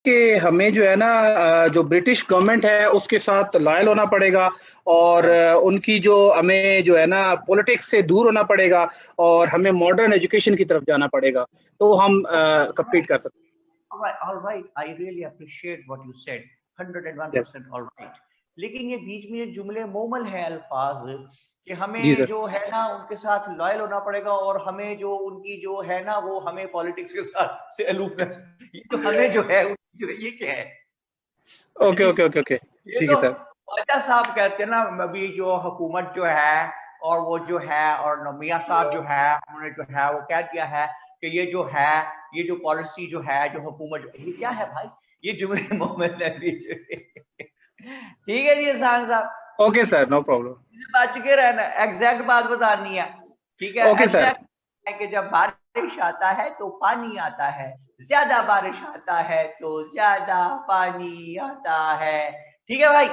कि हमें जो है ना जो ब्रिटिश गवर्नमेंट है उसके साथ लॉयल होना पड़ेगा और उनकी जो हमें जो है ना पॉलिटिक्स से दूर होना पड़ेगा और हमें मॉडर्न एजुकेशन की तरफ जाना पड़ेगा, तो हम कम्पीट कर सकते हैं। All right. I really appreciate what you said. 101% all right. लेकिन ये बीच में ये जुमले मोमल है अल्फाज कि जी हमें सर। जो है ना उनके साथ लॉयल होना पड़ेगा और हमें जो उनकी जो है ना वो हमें पॉलिटिक्स के साथ से अलूफनेस, ये जो हमें जो है ये क्या है? ओके ओके ओके ओके, ये ठीक तो है सर। ख्वाजा साहब कहते हैं ना, अभी जो हुकूमत जो है और वो जो है और मियां साहब जो है उन्होंने जो है वो कह दिया है कि ये जो है ये जो पॉलिसी जो है जो हुकूमत, ये क्या है भाई? ये जुमले मोहम्मद नबी जो ठीक है जी इरशान साहब। Okay sir, no problem. बात चुके रहना, एग्जैक्ट बात बतानी है, ठीक है? Okay sir. एग्जैक्ट है कि जब बारिश आता है तो पानी आता है, ज्यादा बारिश आता है तो ज्यादा पानी आता है, ठीक है भाई?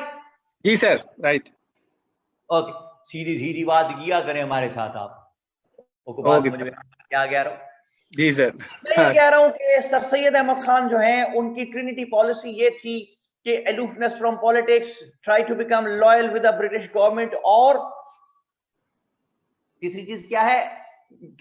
जी सर, राइट। ओके, सीधी सीधी बात किया करें हमारे साथ आप, बात ओके समझ में सर। क्या कह रहा हूँ? जी सर। मैं ये कह रहा हूँ कि सर सैयद अहमद खान जो है उनकी ट्रिनिटी पॉलिसी ये थी कि aloofness from politics, try to become loyal with the British government, और तीसरी चीज क्या है?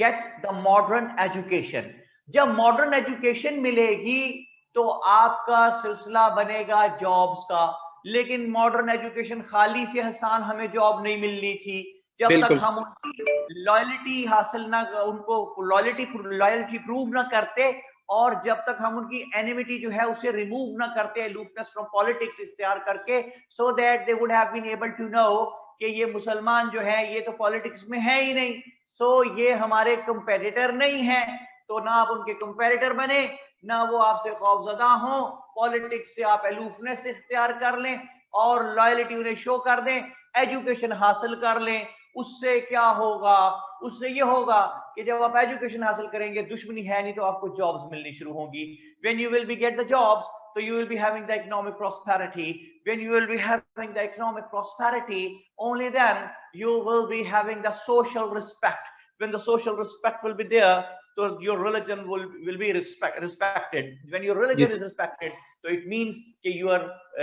Get the modern education. जब मॉडर्न एजुकेशन मिलेगी तो आपका सिलसिला बनेगा जॉब्स का, लेकिन मॉडर्न एजुकेशन खाली से हसान हमें जॉब नहीं मिलनी थी जब तक बिल्कुल। हम उनकी लॉयल्टी हासिल ना, उनको लॉयल्टी प्रूव ना करते, और जब तक हम उनकी एनिमिटी जो है उसे रिमूव ना करते अलूफनेस फ्रॉम पॉलिटिक्स इख्तियार करके, so that they would have been able to know कि ये मुसलमान जो है ये तो पॉलिटिक्स में है ही नहीं, सो ये हमारे कंपेटिटर नहीं है, तो ना आप उनके कंपेटिटर बने, ना वो आपसे खौफजदा हो, पॉलिटिक्स से आप अलूफनेस इख्तियार कर लें और लॉयल्टी उन्हें शो कर दें, एजुकेशन हासिल कर लें। उससे क्या होगा? उससे ये होगा कि जब आप एजुकेशन हासिल करेंगे, दुश्मनी है नहीं तो आपको जॉब्स मिलनी शुरू होंगी। When you will be get the jobs, so you will be having the economic prosperity. When you will be having the economic prosperity, only then you will be having the social respect. When the social respect will be there, so your religion will be respected. When your religion Yes. is respected, so it means that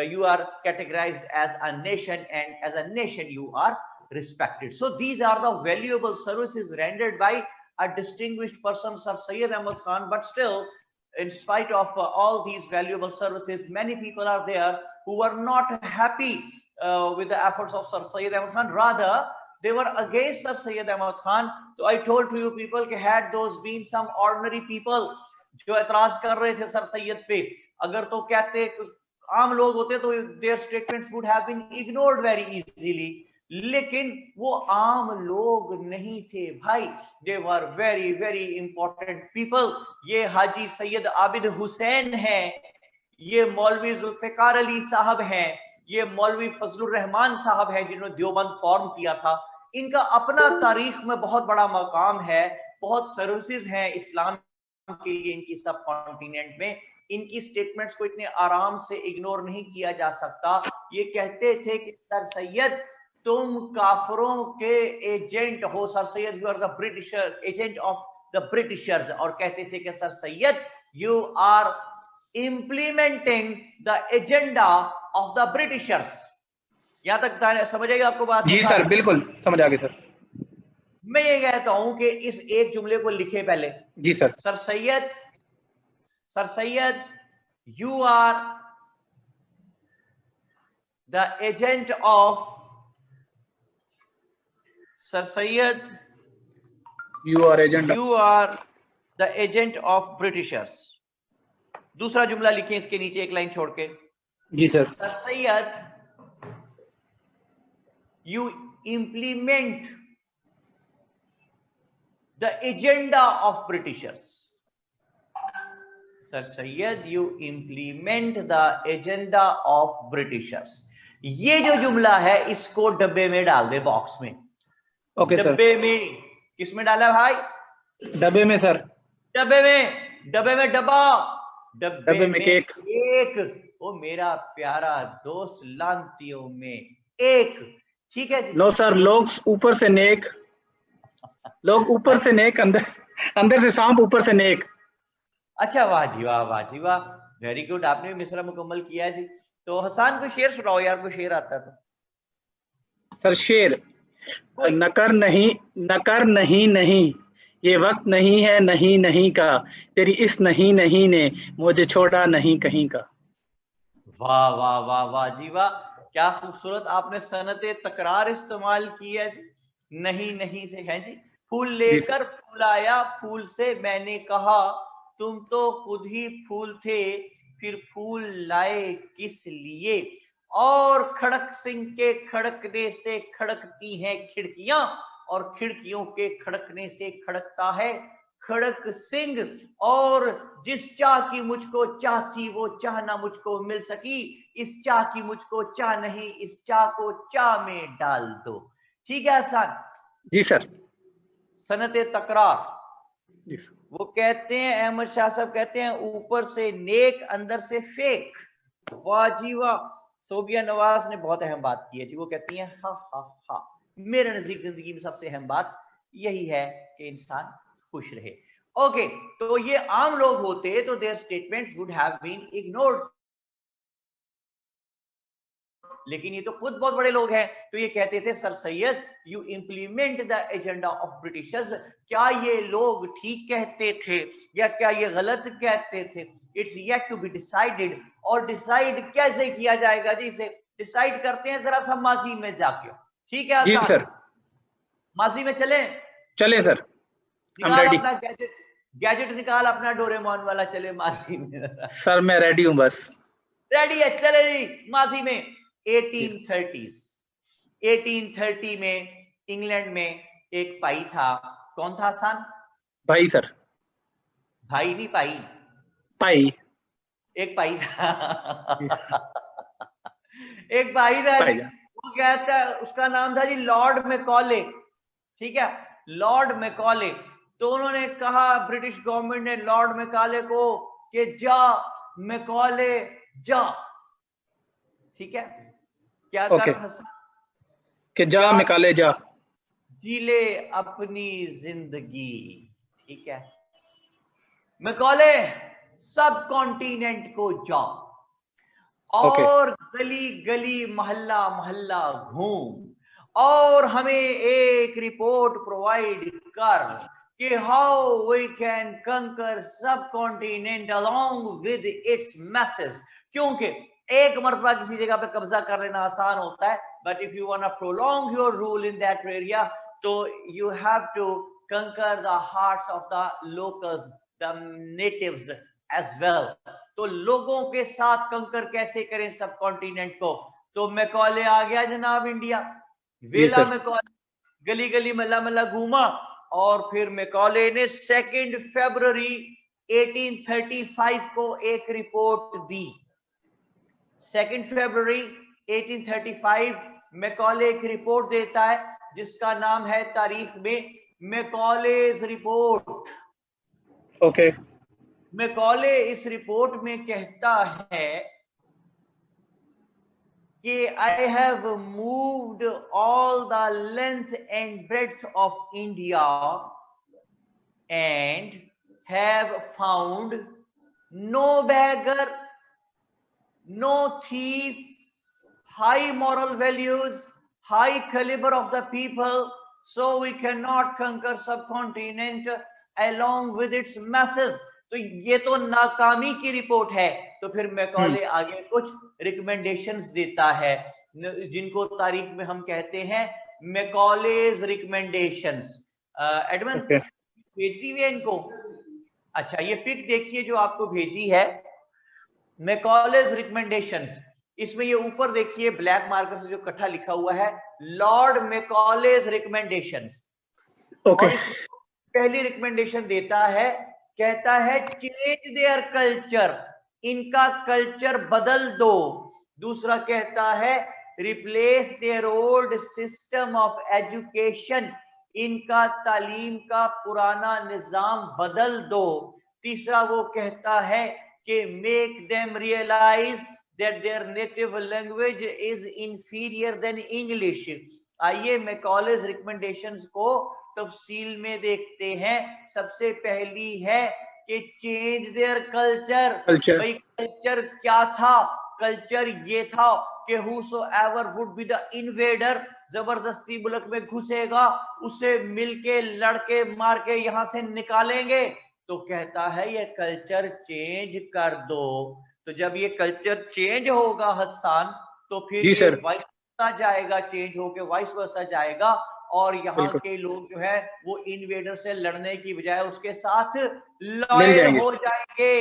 you are categorized as a nation, and as a nation you are respected. So these are the valuable services rendered by a distinguished person, Sir Syed Ahmad Khan. But still, in spite of all these valuable services, many people are there who are not happy with the efforts of Sir Syed Ahmad Khan. Rather, they were against Sir Syed Ahmad Khan. So I told to you people कि had those been some ordinary people जो एतराज कर रहे थे sir Syed पे, अगर तो कहते आम लोग होते तो their statements would have been ignored very easily. लेकिन वो आम लोग नहीं थे भाई, they were very very important people. ये हाजी सैयद आबिद हुसैन है, ये मौलवी जुल्फिकार अली साहब हैं, ये मौलवी फजलुर रहमान साहब हैं जिन्होंने देवबंद फॉर्म किया था। इनका अपना तारीख में बहुत बड़ा मकाम है, बहुत सर्विसेज हैं इस्लाम के लिए इनकी सब कॉन्टिनेंट में। इनकी स्टेटमेंट्स को इतने आराम से इग्नोर नहीं किया जा सकता। ये कहते थे कि सर सैयद तुम काफरों के एजेंट हो, sir Syed you are the Britisher agent of the Britishers, और कहते थे कि sir Syed you are implementing the agenda of the Britishers. यहां तक समझ आएगा आपको बात? जी सर, बिल्कुल समझ आ गई सर। मैं ये कहता हूं कि इस एक जुमले को लिखे पहले। जी sir. Sir Syed you are the agent of, Sir Syed, you are the agent of Britishers. दूसरा जुमला लिखें इसके नीचे एक लाइन छोड़ के। जी sir. Sir Syed, you implement the agenda of Britishers. Sir Syed, you implement the agenda of Britishers. ये जो जुमला है इसको डब्बे में डाल दे, बॉक्स में। Okay sir. डब्बे में किस में डाला भाई? डब्बे में सर। डब्बे में डब्बा, डब्बे में केक। ओ मेरा प्यारा दोस्त, लांतियों में एक, ठीक है जी। नो सर, लोग ऊपर से नेक, लोग ऊपर से नेक, अंदर से सांप, ऊपर से नेक। अच्छा, वाह जी वाह, वाह जी वाह। वेरी गुड, आपने भी मिसरा मुकम्मल किया है जी। तो हसन कोई शेर सुनाओ यार, कोई शेर आता है तो। सर शेर, कोई नकर नहीं नहीं, ये वक्त नहीं है नहीं नहीं का, तेरी इस नहीं नहीं ने मुझे छोड़ा नहीं कहीं का। वाह वाह वाह वाह जी वाह, क्या खूबसूरत आपने सनत तकरार इस्तेमाल की है जी। नहीं नहीं से है जी। फूल जी सर। लेकर फूल आया, फूल से मैंने कहा तुम तो खुद ही फूल थे, फिर फूल लाए किस लिए। और खड़क सिंह के खड़कने से खड़कती हैं खिड़कियां, और खिड़कियों के खड़कने से खड़कता है खड़क सिंह। और जिस चाह की मुझको चाह थी वो चाह ना मुझको मिल सकी, इस चाह की मुझको चाह नहीं, इस चाह को चाह में डाल दो। ठीक है आसान। जी सर। सनत तकरार। जी सर। वो कहते हैं, अहमद शाह साहब कहते हैं, ऊपर से नेक अंदर से फेक। वाह जी वाह। सोबिया नवाज ने बहुत अहम बात की है जी। वो कहती हैं हा हा हा, मेरे नजदीक जिंदगी में सबसे अहम बात यही है कि इंसान खुश रहे। ओके, तो ये आम लोग होते तो their statements would have been ignored, लेकिन ये तो खुद बहुत बड़े लोग हैं, तो ये कहते थे sir Syed you implement the agenda of Britishers. क्या ये लोग ठीक कहते थे या क्या ये गलत कहते थे, it's yet to be decided. और डिसाइड कैसे किया जाएगा जी, इसे डिसाइड करते हैं जरा सा माजी में जाके। ठीक है जी आसान, सर। माजी में चले। चले सर, हम निकाल रेडी। अपना गैजेट, गैजेट निकाल अपना डोरेमोन वाला, चले माजी में। सर मैं रेडी हूँ बस। रेडी है, चले जी माजी में। 1830s, 1830 में इंग्लैंड में एक पाई था। कौन था आसान? भाई सर। भाई नहीं, पाई। पाई। एक पाई था। एक पाई था जी। पाई जा। वो कहता है, उसका नाम था जी लॉर्ड मैकॉले। ठीक है, लॉर्ड मैकॉले। तो उन्होंने कहा, ब्रिटिश गवर्नमेंट ने लॉर्ड मैकॉले को कि जा मैकॉले जा। ठीक है, क्या ओके, कर हसन? कि जा क्या निकाले जा। जी ले अपनी जिंदगी। ठीक है, मैकॉले सब कॉन्टिनेंट को जा ओके। और गली गली मोहल्ला मोहल्ला घूम और हमें एक रिपोर्ट प्रोवाइड कर कि हाउ वी कैन कंकर सब continent along with its message. क्योंकि एक मरतबा किसी जगह पे कब्जा कर लेना आसान होता है, but if you want to prolong your rule in that area, तो you have to conquer the hearts of the locals, the natives as well. तो लोगों के साथ कंकर कैसे करें सब कॉन्टिनेंट को? तो मैकॉले आ गया जनाब इंडिया। जी वेला सर। मैकॉले गली गली मल्ला मल्ला घूमा, और फिर मैकॉले ने 2 फरवरी 1835 को एक रिपोर्ट दी। 2 फरवरी 1835 मैकॉले एक रिपोर्ट देता है जिसका नाम है तारीख में मैकॉलेज रिपोर्ट। ओके। मैकॉले इस रिपोर्ट में कहता है कि I have moved all the length and breadth of India and have found no beggar, no thief, high moral values, high caliber of the people, so we cannot conquer subcontinent along with its masses। तो ये तो नाकामी की report है। तो फिर Macaulay आगे कुछ रिकमेंडेशंस देता है जिनको तारीख में हम कहते हैं मैकॉलेज रिकमेंडेशंस। Edmund okay. भेज दी हुई है इनको। अच्छा, ये पिक देखिए जो आपको भेजी है, मैकॉलेज रिकमेंडेशंस। इसमें ये ऊपर देखिए ब्लैक मार्कर से जो इकट्ठा लिखा हुआ है, लॉर्ड मैकॉलेज रिकमेंडेशंस। ओके। और इसमें पहली रिकमेंडेशन देता है, कहता है चेंज देयर कल्चर, इनका कल्चर बदल दो। दूसरा कहता है replace their old system of education, इनका तालीम का पुराना निजाम बदल दो। तीसरा वो कहता है कि make them realise that their native language is inferior than English. आइए मैकॉलेज रिकमेंडेशंस को तफसील में देखते हैं। सबसे पहली है कि चेंज देयर कल्चर। कल्चर। भाई कल्चर क्या था? कल्चर ये था कि whosoever would be the invader, जबरदस्ती मुल्क में घुसेगा, उसे मिलके लड़के मार के यहां से निकालेंगे। तो कहता है ये कल्चर चेंज कर दो। तो जब ये कल्चर चेंज होगा हसन, तो फिर जी ये सर, वाइस वर्सा जाएगा, चेंज होके वाइस वर्सा जाएगा, और यहाँ बिल्कुल के लोग जो है वो इन्वेडर से लड़ने की बजाय उसके साथ मिल लॉयल जाएंगे। हो जाएंगे।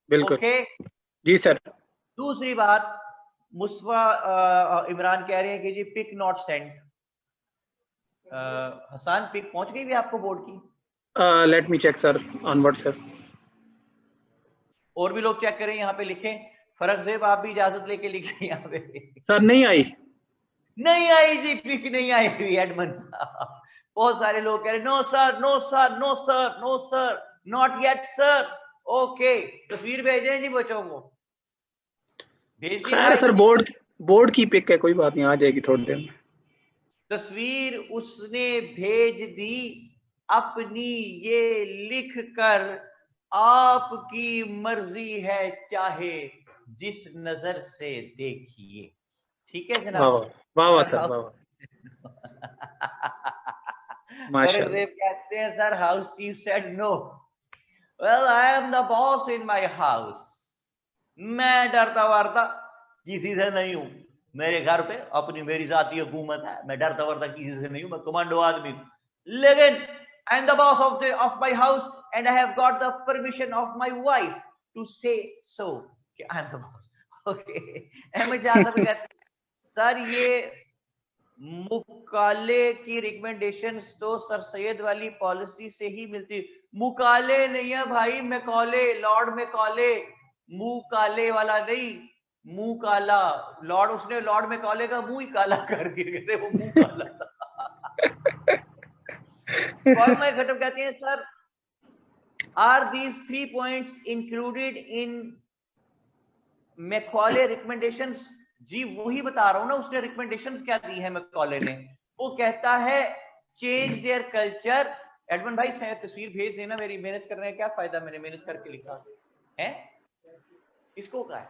बिल्कुल। ओके। जी सर। दूसरी बात, मुस्वा इमरान कह रहे हैं कि जी pic not send. Hasan pic पहुंच गई भी आपको बोर्ड की? Let me check sir on WhatsApp. और भी लोग चेक करें, यहाँ पे लिखें। फरक जेब आप भी इजाजत लेके लिखें यहाँ पे। सर नहीं आई। नहीं आई जी, पिक नहीं आई हुई एडमन साहब। बहुत सारे लोग कह रहे no sir, no sir, no sir, no sir, not yet sir. Okay, तस्वीर भेजें जी बच्चों को। भेज दी खैर भाई? सर, बोर्ड की पिक है, कोई बात नहीं, आ जाएगी थोड़ी देर में। तस्वीर उसने भेज दी अपनी, ये लिख कर आपकी मर्जी है, चाहे जिस नजर से देखिए। ठीक है वाह जनाब। वाह, वाह वाह सर सर, वाह वाह, माशाल्लाह। फरक कहते हैं sir house chief said no, well I am the boss in my house. मैं डरता वारता किसी से नहीं हूं। मेरे घर पे अपनी मेरी जाती हुकूमत है, मैं डरता वारता किसी से नहीं हूं, मैं कमांडो आदमी हूं। लेकिन I am the boss of my house and I have got the permission of my wife to say so कि I am the boss. Okay. Ahmad Shah साहब कहते हैं सर ये मुकाले की रिकमेंडेशंस तो सर सैयद वाली पॉलिसी से ही मिलती। मुकाले नहीं है भाई, मैकॉले, लॉर्ड मैकॉले, मुंह काले वाला नहीं, मुंह काला। लॉर्ड, उसने लॉर्ड मैकॉले का मुंह ही काला कर दिया, कहते वो मुंह काला था। खत्म कहते हैं sir are these 3 points included in Macaulay recommendations? जी वही बता रहा हूं ना, उसने रिकमेंडेशंस क्या दी है मैकॉले ने। वो कहता है चेंज देयर कल्चर। एडमन भाई तस्वीर भेज देना, मेरी मेहनत करने का क्या फायदा, मैंने मेहनत करके लिखा है। इसको कहा है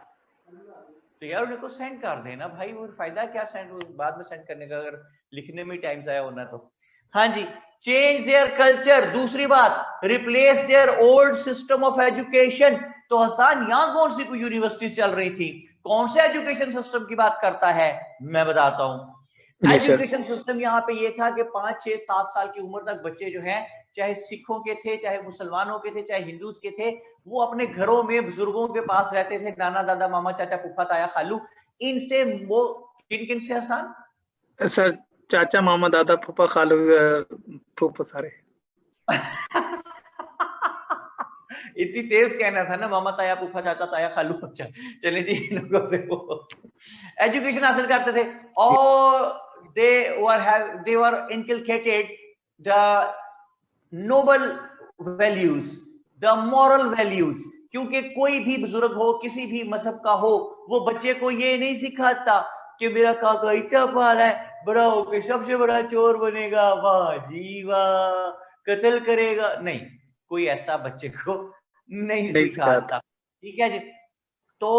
तो यार उनको सेंड कर देना भाई, वो फायदा क्या सेंड बाद में सेंड करने का, अगर लिखने में टाइम जाया होना तो। हाँ जी, चेंज देयर कल्चर। दूसरी बात, replace their old system of education. तो हसन यहां कौन सी कोई यूनिवर्सिटीज चल रही थी? कौन से एजुकेशन सिस्टम की बात करता है? मैं बताता हूं। एजुकेशन सिस्टम यहाँ पे ये था कि 5, 6, 7 साल की उम्र तक बच्चे जो हैं, चाहे सिखों के थे, चाहे मुसलमानों के थे, चाहे हिंदूज के थे, वो अपने घरों में बुजुर्गों के पास रहते थे, नाना दादा मामा चाचा फूफा ताया खालू। इनसे वो किन किन से हसन? सर चाचा मामा दादा फूफा खालू फूफा सारे। इतनी तेज कहना था ना, मामा ताया फूफा चाचा ताया खालू। अच्छा चले जी, इन लोगों से वो एजुकेशन हासिल करते थे, और they were inculcated the noble values, the moral values। क्योंकि कोई भी बुजुर्ग हो, किसी भी मजहब का हो, वो बच्चे को ये नहीं सिखाता कि मेरा काका इतना पाला है, बड़ा होकर सबसे बड़ा चोर बनेगा, वाह जी वाह, कत्ल करेगा। नहीं, कोई ऐसा बच्चे को नहीं सिखाता। ठीक है जी। तो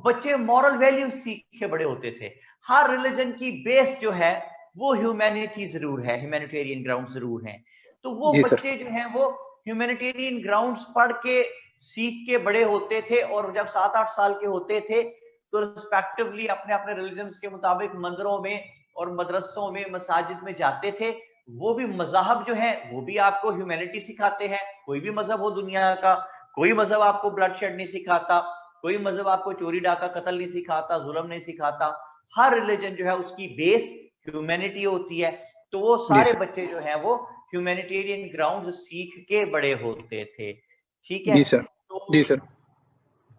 बच्चे मॉरल वैल्यू सीख के बड़े होते थे। हर रिलीजन की बेस जो है वो ह्यूमैनिटी जरूर है, ह्यूमैनिटेरियन ग्राउंड जरूर है। तो वो बच्चे जो हैं वो ह्यूमैनिटेरियन ग्राउंड्स पढ़ के सीख के बड़े होते थे, और जब 7-8 साल के होते थे तो रिस्पेक्टिवली अपने अपने रिलीजन के मुताबिक मंदिरों में और मदरसों में, मसाजिद में जाते थे। वो भी मजहब जो है वो भी आपको ह्यूमैनिटी सिखाते हैं। कोई भी मजहब हो दुनिया का, कोई मजहब आपको ब्लड शेड नहीं सिखाता, कोई मजहब आपको चोरी डाका कत्ल नहीं सिखाता, जुल्म नहीं सिखाता। हर रिलीजन जो है उसकी बेस ह्यूमैनिटी होती है। तो वो सारे बच्चे जो हैं वो ह्यूमैनिटेरियन ग्राउंड सीख के बड़े होते थे। ठीक है जी सर। तो जी सर।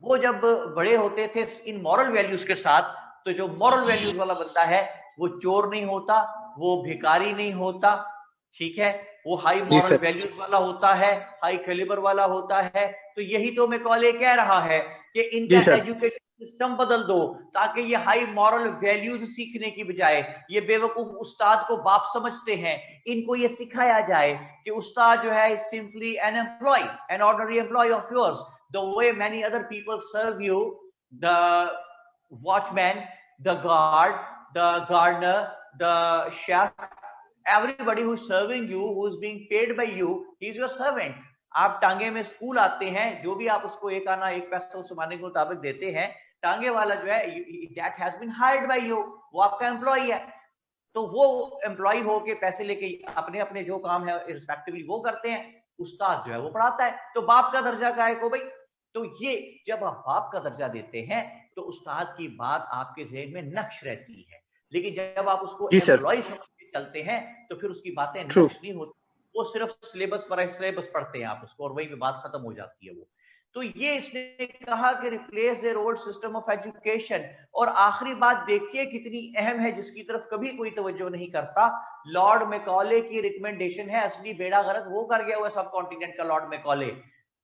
वो जब बड़े होते थे इन मॉरल वैल्यूज के साथ, तो जो मॉरल वैल्यूज वाला बंदा है वो चोर नहीं होता, वो भिखारी नहीं होता। ठीक है, वो हाई मॉरल वैल्यूज वाला होता है, हाई कैलिबर वाला होता है। तो यही तो मैकॉले कह रहा है कि इनका एजुकेशन सिस्टम बदल दो, ताकि ये हाई मॉरल वैल्यूज सीखने की बजाय ये बेवकूफ उस्ताद को बाप समझते हैं, इनको ये सिखाया जाए कि उस्ताद जो है simply an employ, an ordinary employ of yours, the way many other people serve you, the watchman, the guard, the gardener, the chef, everybody who is serving you, who is being paid by you, he is your servant. आप टांगे में school आते हैं, जो भी आप उसको एक आना एक पैसा उस जमाने के मुताबिक देते हैं, टांगे वाला जो है that has been hired by you, वो आपका एम्प्लॉय है, तो वो एम्प्लॉय होके पैसे लेके अपने अपने जो काम है रिस्पेक्टिवली वो करते हैं, उस्ताद जो है वो पढ़ाता है। तो बाप का दर्जा क्या है को भाई, तो ये जब आप बाप का दर्जा देते हैं तो उस्ताद की बात आपके ज़हन में नक्श रहती है, लेकिन जब आप उसको एम्प्लॉय चलते हैं तो फिर उसकी बातें नक्श नहीं होती, वो सिर्फ सिलेबस पढ़ते हैं आप उसको और वहीं पे बात खत्म हो जाती है वो। तो ये इसने कहा कि replace their old system of education. और आखिरी बात देखिए कितनी अहम है, जिसकी तरफ कभी कोई तवज्जो नहीं करता। लॉर्ड मैकॉले की रिकमेंडेशन है, असली बेड़ा गर्क वो कर गया हुआ सब कॉन्टिनेंट का लॉर्ड मैकॉले।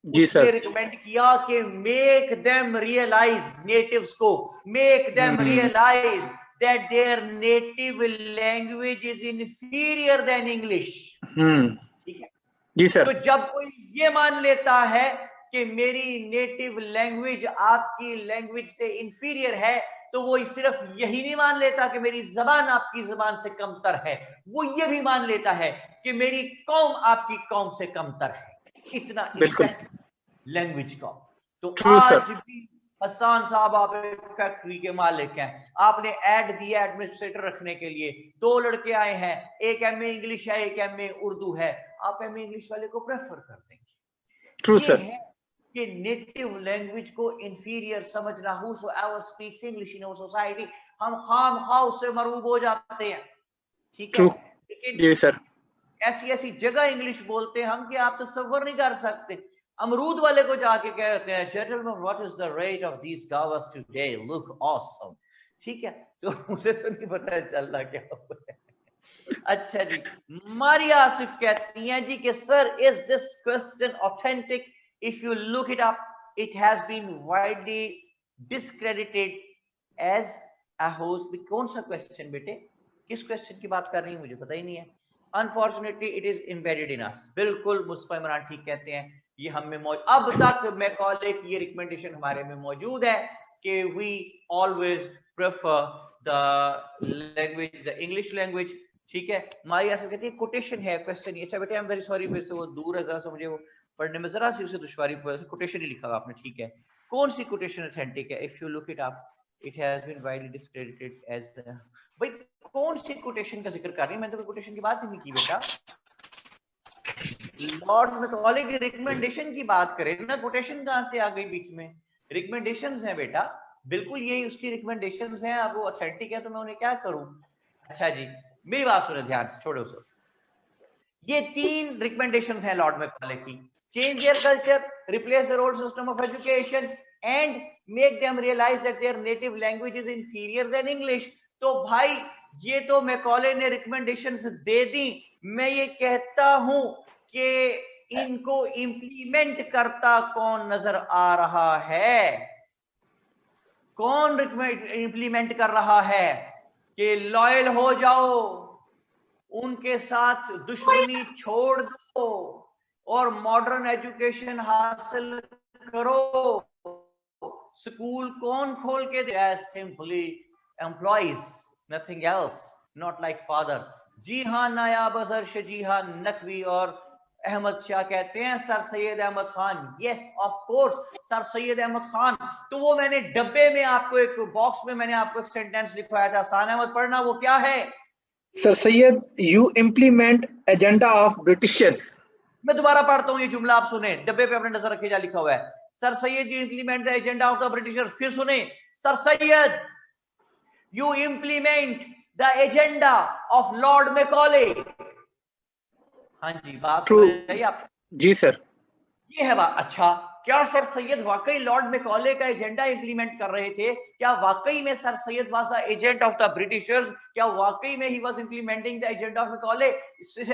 उसने रिकमेंड किया कि मेक देम रियलाइज, नेटिव्स को make them realise that their native language is inferior than English। ठीक है जी सर। तो जब कोई ये मान लेता है कि मेरी नेटिव लैंग्वेज आपकी लैंग्वेज से इंफीरियर है, तो वो सिर्फ यही नहीं मान लेता कि मेरी जबान आपकी जबान से कमतर है, वो ये भी मान लेता है कि मेरी कौम आपकी कौम से कमतर है। इतना लैंग्वेज का। तो आज भी हसन साहब आप एक फैक्ट्री के मालिक हैं, आपने ऐड दिया एडमिनिस्ट्रेटर रखने के लिए, 2 लड़के आए हैं, एक एमए इंग्लिश है एक एमए उर्दू है, आप एमए इंग्लिश वाले को प्रेफर कर देंगे। True sir. कि नेटिव लैंग्वेज को इंफीरियर समझना, whosoever speaks English in our society, हम खाम उससे मरूब हो जाते हैं। ठीक है, लेकिन जी सर ऐसी ऐसी जगह इंग्लिश बोलते हैं हम कि आप तसव्वुर नहीं कर सकते। अमरूद वाले को जाके कहते हैं gentleman what is the rate of these guavas today, look awesome. ठीक है, तो मुझे तो नहीं पता चल रहा क्या हुआ है। अच्छा जी, मारिया आसिफ कहती हैं जी कि sir is this question authentic, if you look it up it has been widely discredited as a होस्ट। कौन सा क्वेश्चन बेटे, किस क्वेश्चन की बात कर रही है, मुझे पता ही नहीं है। Unfortunately it is embedded in us. बिल्कुल मुस्तफा इमरान ठीक कहते हैं, ये हम में मौजूद, अब तक मैकॉले की ये रिकमेंडेशन हमारे में मौजूद है कि we always prefer the language, the English language. ठीक है, हमारी ऐसा कहती है कोटेशन है, क्वेश्चन ही। अच्छा बेटे आई एम वेरी सॉरी, मेरे से वो दूर है जरा सा, मुझे वो पढ़ने में जरा सी उसे दुश्वारी, कोटेशन ही लिखा हुआ आपने। ठीक है, कौन सी कोटेशन ऑथेंटिक है? If you look it up it has been widely discredited as. भाई कौन सी कोटेशन का जिक्र कर रही है? मैंने तो कोटेशन की बात ही नहीं की बेटा। लॉर्ड मैकॉले की रिकमेंडेशन की बात करें ना, कोटेशन कहां से आ गई बीच में? रिकमेंडेशंस हैं बेटा, बिल्कुल यही उसकी रिकमेंडेशंस हैं। अब वो ऑथेंटिक है तो मैं उन्हें क्या करूं? अच्छा जी, मेरी बात सुनो ध्यान से, छोड़ो सो। ये 3 रिकमेंडेशंस हैं लॉर्ड मैकॉले की। Change their culture, replace their old system of education and make them realise that their native language is inferior than English. तो भाई ये तो मैकॉले ने रिकमेंडेशंस दे दी, मैं ये कहता हूं कि इनको इंप्लीमेंट करता कौन नजर आ रहा है? कौन इंप्लीमेंट कर रहा है कि लॉयल हो जाओ, उनके साथ दुश्मनी छोड़ दो और मॉडर्न एजुकेशन हासिल करो। स्कूल कौन खोल के दे? Simply employees, nothing else, not like father. जी हाँ, नायाब अजहर शजीहा नकवी और अहमद शाह कहते हैं sir Syed Ahmad Khan. Yes of course, sir Syed Ahmad Khan. तो वो मैंने डब्बे में आपको एक बॉक्स में मैंने आपको एक सेंटेंस लिखवाया था, सान अहमद पढ़ना, वो क्या है? Sir Syed you implement agenda of Britishers. मैं दोबारा पढ़ता हूं ये जुमला, आप सुने, डब्बे पे अपने नजर रखे जा लिखा हुआ है, sir Syed you implement the agenda of the Britishers. फिर सुने, sir Syed you implement the agenda of Lord Macaulay. हाँ जी, बात सुन रही आप? जी सर, ये है बात। अच्छा, क्या सर सैयद वाकई लॉर्ड मैकॉले का एजेंडा इंप्लीमेंट कर रहे थे? क्या वाकई में sir Syed was the agent of the Britishers? क्या वाकई में he was implementing the agenda of Macaulay?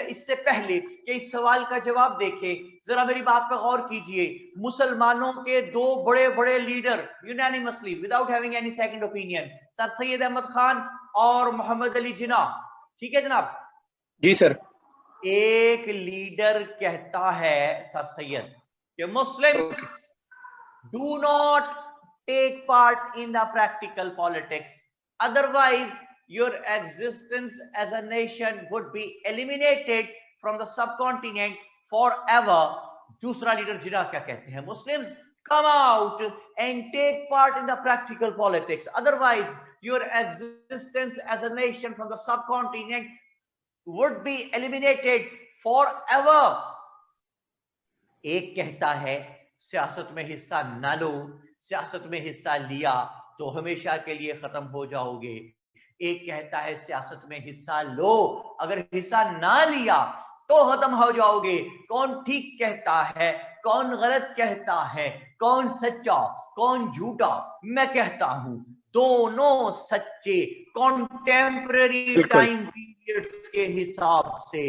इससे पहले कि इस सवाल का जवाब देखें, जरा मेरी बात पर गौर कीजिए। मुसलमानों के दो बड़े बड़े leader unanimously without having any second opinion, sir Syed Ahmad Khan और मोहम्मद अली जिन्ना, ठीक है जनाब? जी सर। एक लीडर कहता है सर सैयद कि Muslims do not take part in the practical politics, otherwise your existence as a nation would be eliminated from the subcontinent forever. दूसरा leader Jinnah क्या कहते हैं? Muslims come out and take part in the practical politics, otherwise your existence as a nation from the subcontinent would be eliminated forever। एक कहता है सियासत में हिस्सा ना लो, सियासत में हिस्सा लिया तो हमेशा के लिए खत्म हो जाओगे। एक कहता है सियासत में हिस्सा लो, अगर हिस्सा ना लिया तो खत्म हो जाओगे। कौन ठीक कहता है, कौन गलत कहता है, कौन सच्चा कौन झूठा? मैं कहता हूं दोनों सच्चे कॉन्टेम्पररी टाइम पीरियड्स के हिसाब से।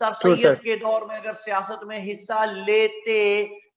सर सैयद के दौर में अगर सियासत में हिस्सा लेते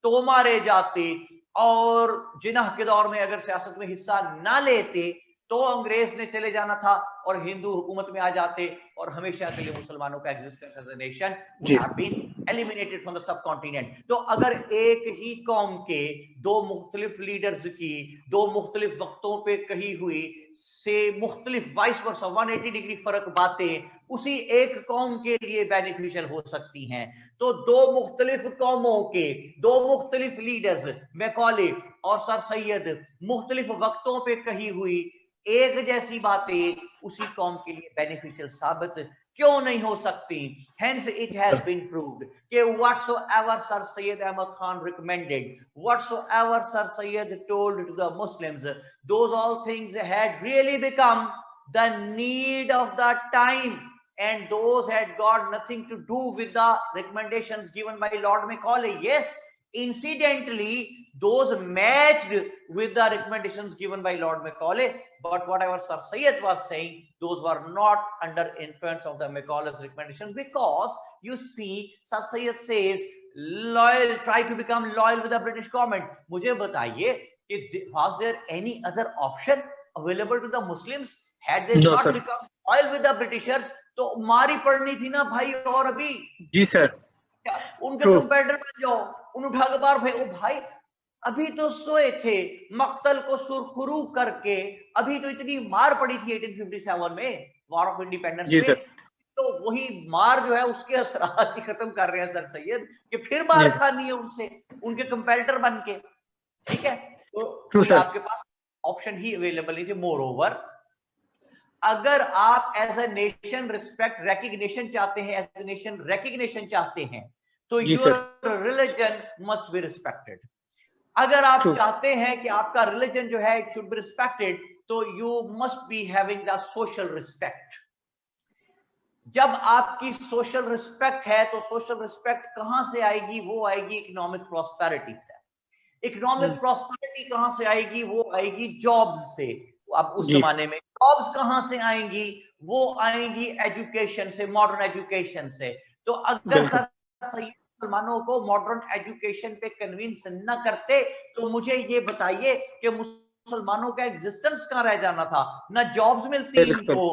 तो मारे जाते, और जिन्ना के दौर में अगर सियासत में हिस्सा ना लेते तो अंग्रेज ने चले जाना था और हिंदू हुकूमत में आ जाते, और हमेशा के लिए मुसलमानों का existence as a nation would have been eliminated from the subcontinent। तो अगर एक ही कौम के दो मुख्तलिफ लीडर्स की दो मुख्तलिफ वक्तों पे कही हुई से मुख्तलिफ वाइस वर्सा 180 डिग्री फर्क बातें उसी एक कौम के लिए बेनिफिशियल हो सकती हैं, तो दो मुख्तलिफ कौमों के दो मुख्तलिफ लीडर्स मैकॉले और सर सैयद मुख्तलिफ वक्तों पे कही हुई एक जैसी बातें उसी कौम के लिए बेनिफिशियल साबित क्यों नहीं हो सकती? Hence it has been proved कि whatsoever Sir Syed Ahmad Khan recommended, whatsoever Sir Syed told to the Muslims, those all things had really become the need of the time, and those had got nothing to do with the recommendations given by Lord Macaulay. Yes, incidentally those matched with the recommendations given by Lord Macaulay, but whatever Sir Syed was saying, those were not under influence of the Macaulay's recommendations, because you see Sir Syed says loyal, try to become loyal with the British government। मुझे बताइए कि was there any other option available to the Muslims? Had they not become loyal with the Britishers तो मारी पड़नी थी ना भाई। और अभी जी सर उनके कंपेटिटर बन जाओ, उन उठा के बाहर फेंको भाई। अभी तो सोए थे मक्तल को सुरखुरू करके, अभी तो इतनी मार पड़ी थी 1857 में वॉर ऑफ इंडिपेंडेंस में, तो वही मार जो है उसके असरात ही खत्म कर रहे हैं सर सैयद कि फिर मार खानी है उनसे, उनके कंपेटिटर बन के। ठीक है, तो आपके पास ऑप्शन ही अवेलेबल नहीं थे। मोर ओवर, अगर आप as a nation respect recognition चाहते हैं, एज ए नेशन रेकग्निशन चाहते हैं, तो your religion must be respected. अगर आप चाहते हैं कि आपका रिलीजन जो है इट शुड बी रिस्पेक्टेड, तो you must be having the social respect. जब आपकी सोशल रिस्पेक्ट है तो सोशल रिस्पेक्ट कहां से आएगी? वो आएगी इकोनॉमिक प्रॉस्पेरिटी से। इकोनॉमिक प्रॉस्पेरिटी कहां से आएगी? वो आएगी जॉब्स से। अब उस जमाने में जॉब्स कहां से आएंगी? वो आएंगी एजुकेशन से, मॉडर्न एजुकेशन से। तो अगर सही मुसलमानों को मॉडर्न एजुकेशन पे कन्विंस न करते तो मुझे ये बताइए कि मुसलमानों का एग्जिस्टेंस कहां रह जाना था? ना जॉब्स मिलती इनको,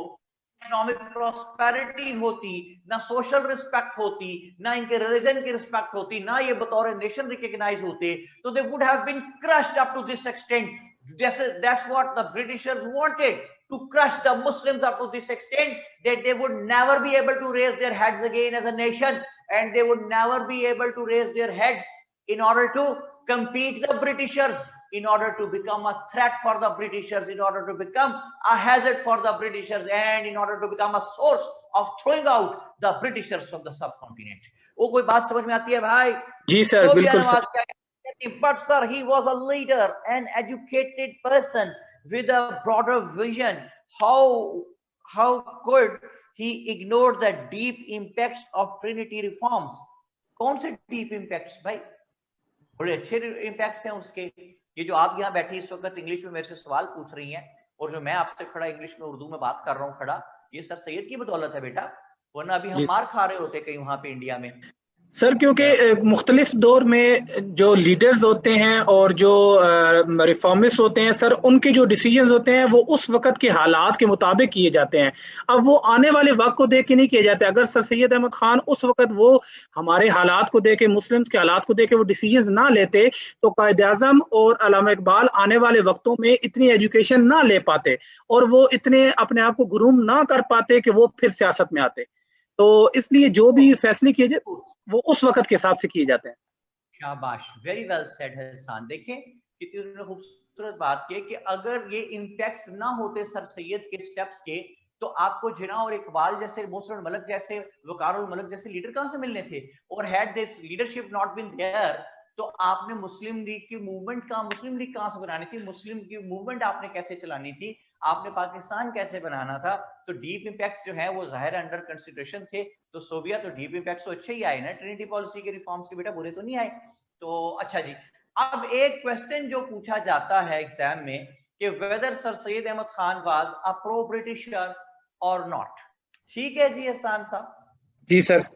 इकोनॉमिक प्रॉस्पेरिटी होती, ना सोशल रिस्पेक्ट होती, ना इनके रिलीजन की रिस्पेक्ट होती, ना ये बतौर नेशन रिकॉग्नाइज होते। तो they would have been crushed up to this extent. That's what the Britishers wanted, to crush the Muslims up to this extent that they would never be able to raise their heads again as a nation, and they would never be able to raise their heads in order to compete the Britishers, in order to become a threat for the Britishers, in order to become a hazard for the Britishers, and in order to become a source of throwing out the Britishers from the subcontinent। वो कोई बात समझ में आती है भाई? जी sir, बिल्कुल sir. But sir, he was a leader, an educated person with a broader vision. How could he ignore the deep impacts of Trinity reforms? कौन से deep impacts भाई? बड़े अच्छे इम्पैक्ट्स हैं उसके। ये जो आप यहाँ बैठी इस वक्त इंग्लिश में मेरे से सवाल पूछ रही हैं और जो मैं आपसे खड़ा इंग्लिश में उर्दू में बात कर रहा हूँ खड़ा, ये सर सैयद की बदौलत है बेटा, वरना अभी हम मार खा रहे होते कहीं वहां पे इंडिया में। सर क्योंकि मुख्तलिफ दौर में जो लीडर्स होते हैं और जो रिफॉर्मिस्ट होते हैं सर, उनके जो डिसीजंस होते हैं वो उस वक्त के हालात के मुताबिक किए जाते हैं। अब वो आने वाले वक्त को देख के नहीं किए जाते। अगर सर सैयद अहमद खान उस वक्त वो हमारे हालात को देख के, मुस्लिम्स के हालात को देख के वो डिसीजंस ना लेते, तो कायद आजम और अल्लामा इकबाल आने वाले वक्तों में इतनी एजुकेशन ना ले पाते और वो इतने अपने आप को ग्रूम ना कर पाते कि वो फिर सियासत में आते। तो इसलिए जो भी फैसले किए जाए वो उस वक्त के हिसाब से किए जाते हैं। शाबाश, वेरी वेल सेड हसन। देखें कितनी उन्होंने खूबसूरत बात की कि अगर ये इम्पैक्ट्स ना होते सर सैयद के स्टेप्स के, तो आपको जिना और इकबाल जैसे, मोहसिन मलिक जैसे, वकारुल मलिक जैसे लीडर कहां से मिलने थे? और had this leadership not been there, तो आपने मुस्लिम लीग की मूवमेंट मुस्लिम लीग कहां से बनानी थी? मुस्लिम की मूवमेंट आपने कैसे चलानी थी? आपने पाकिस्तान कैसे बनाना था? तो डीप इम्पैक्ट्स जो है वो जाहिर अंडर कंसिडरेशन थे। तो सोविया तो डीप इम्पैक्ट्स तो अच्छे ही आए ना, ट्रिनिटी पॉलिसी के रिफॉर्म्स के बेटा बुरे तो नहीं आए। तो अच्छा जी, अब एक क्वेश्चन जो पूछा जाता है एग्जाम में कि whether sir Syed Ahmad Khan was a pro Britisher और नॉट। ठीक है जी एहसान साहब? जी सर।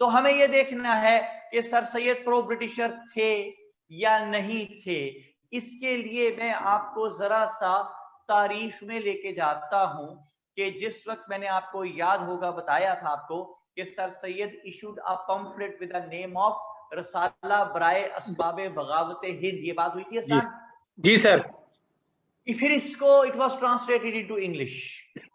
तो हमें यह देखना है कि सर सैयद प्रो ब्रिटिशर थे या नहीं थे। इसके लिए मैं आपको जरा सा तारीख में लेके जाता हूं कि जिस वक्त मैंने आपको याद होगा बताया था आपको कि sir Syed issued a pamphlet with the name of Risala Baraye Asbabe बगावत हिंद, ये बात हुई थी जी आसान? जी सर। फिर इसको it was translated into English,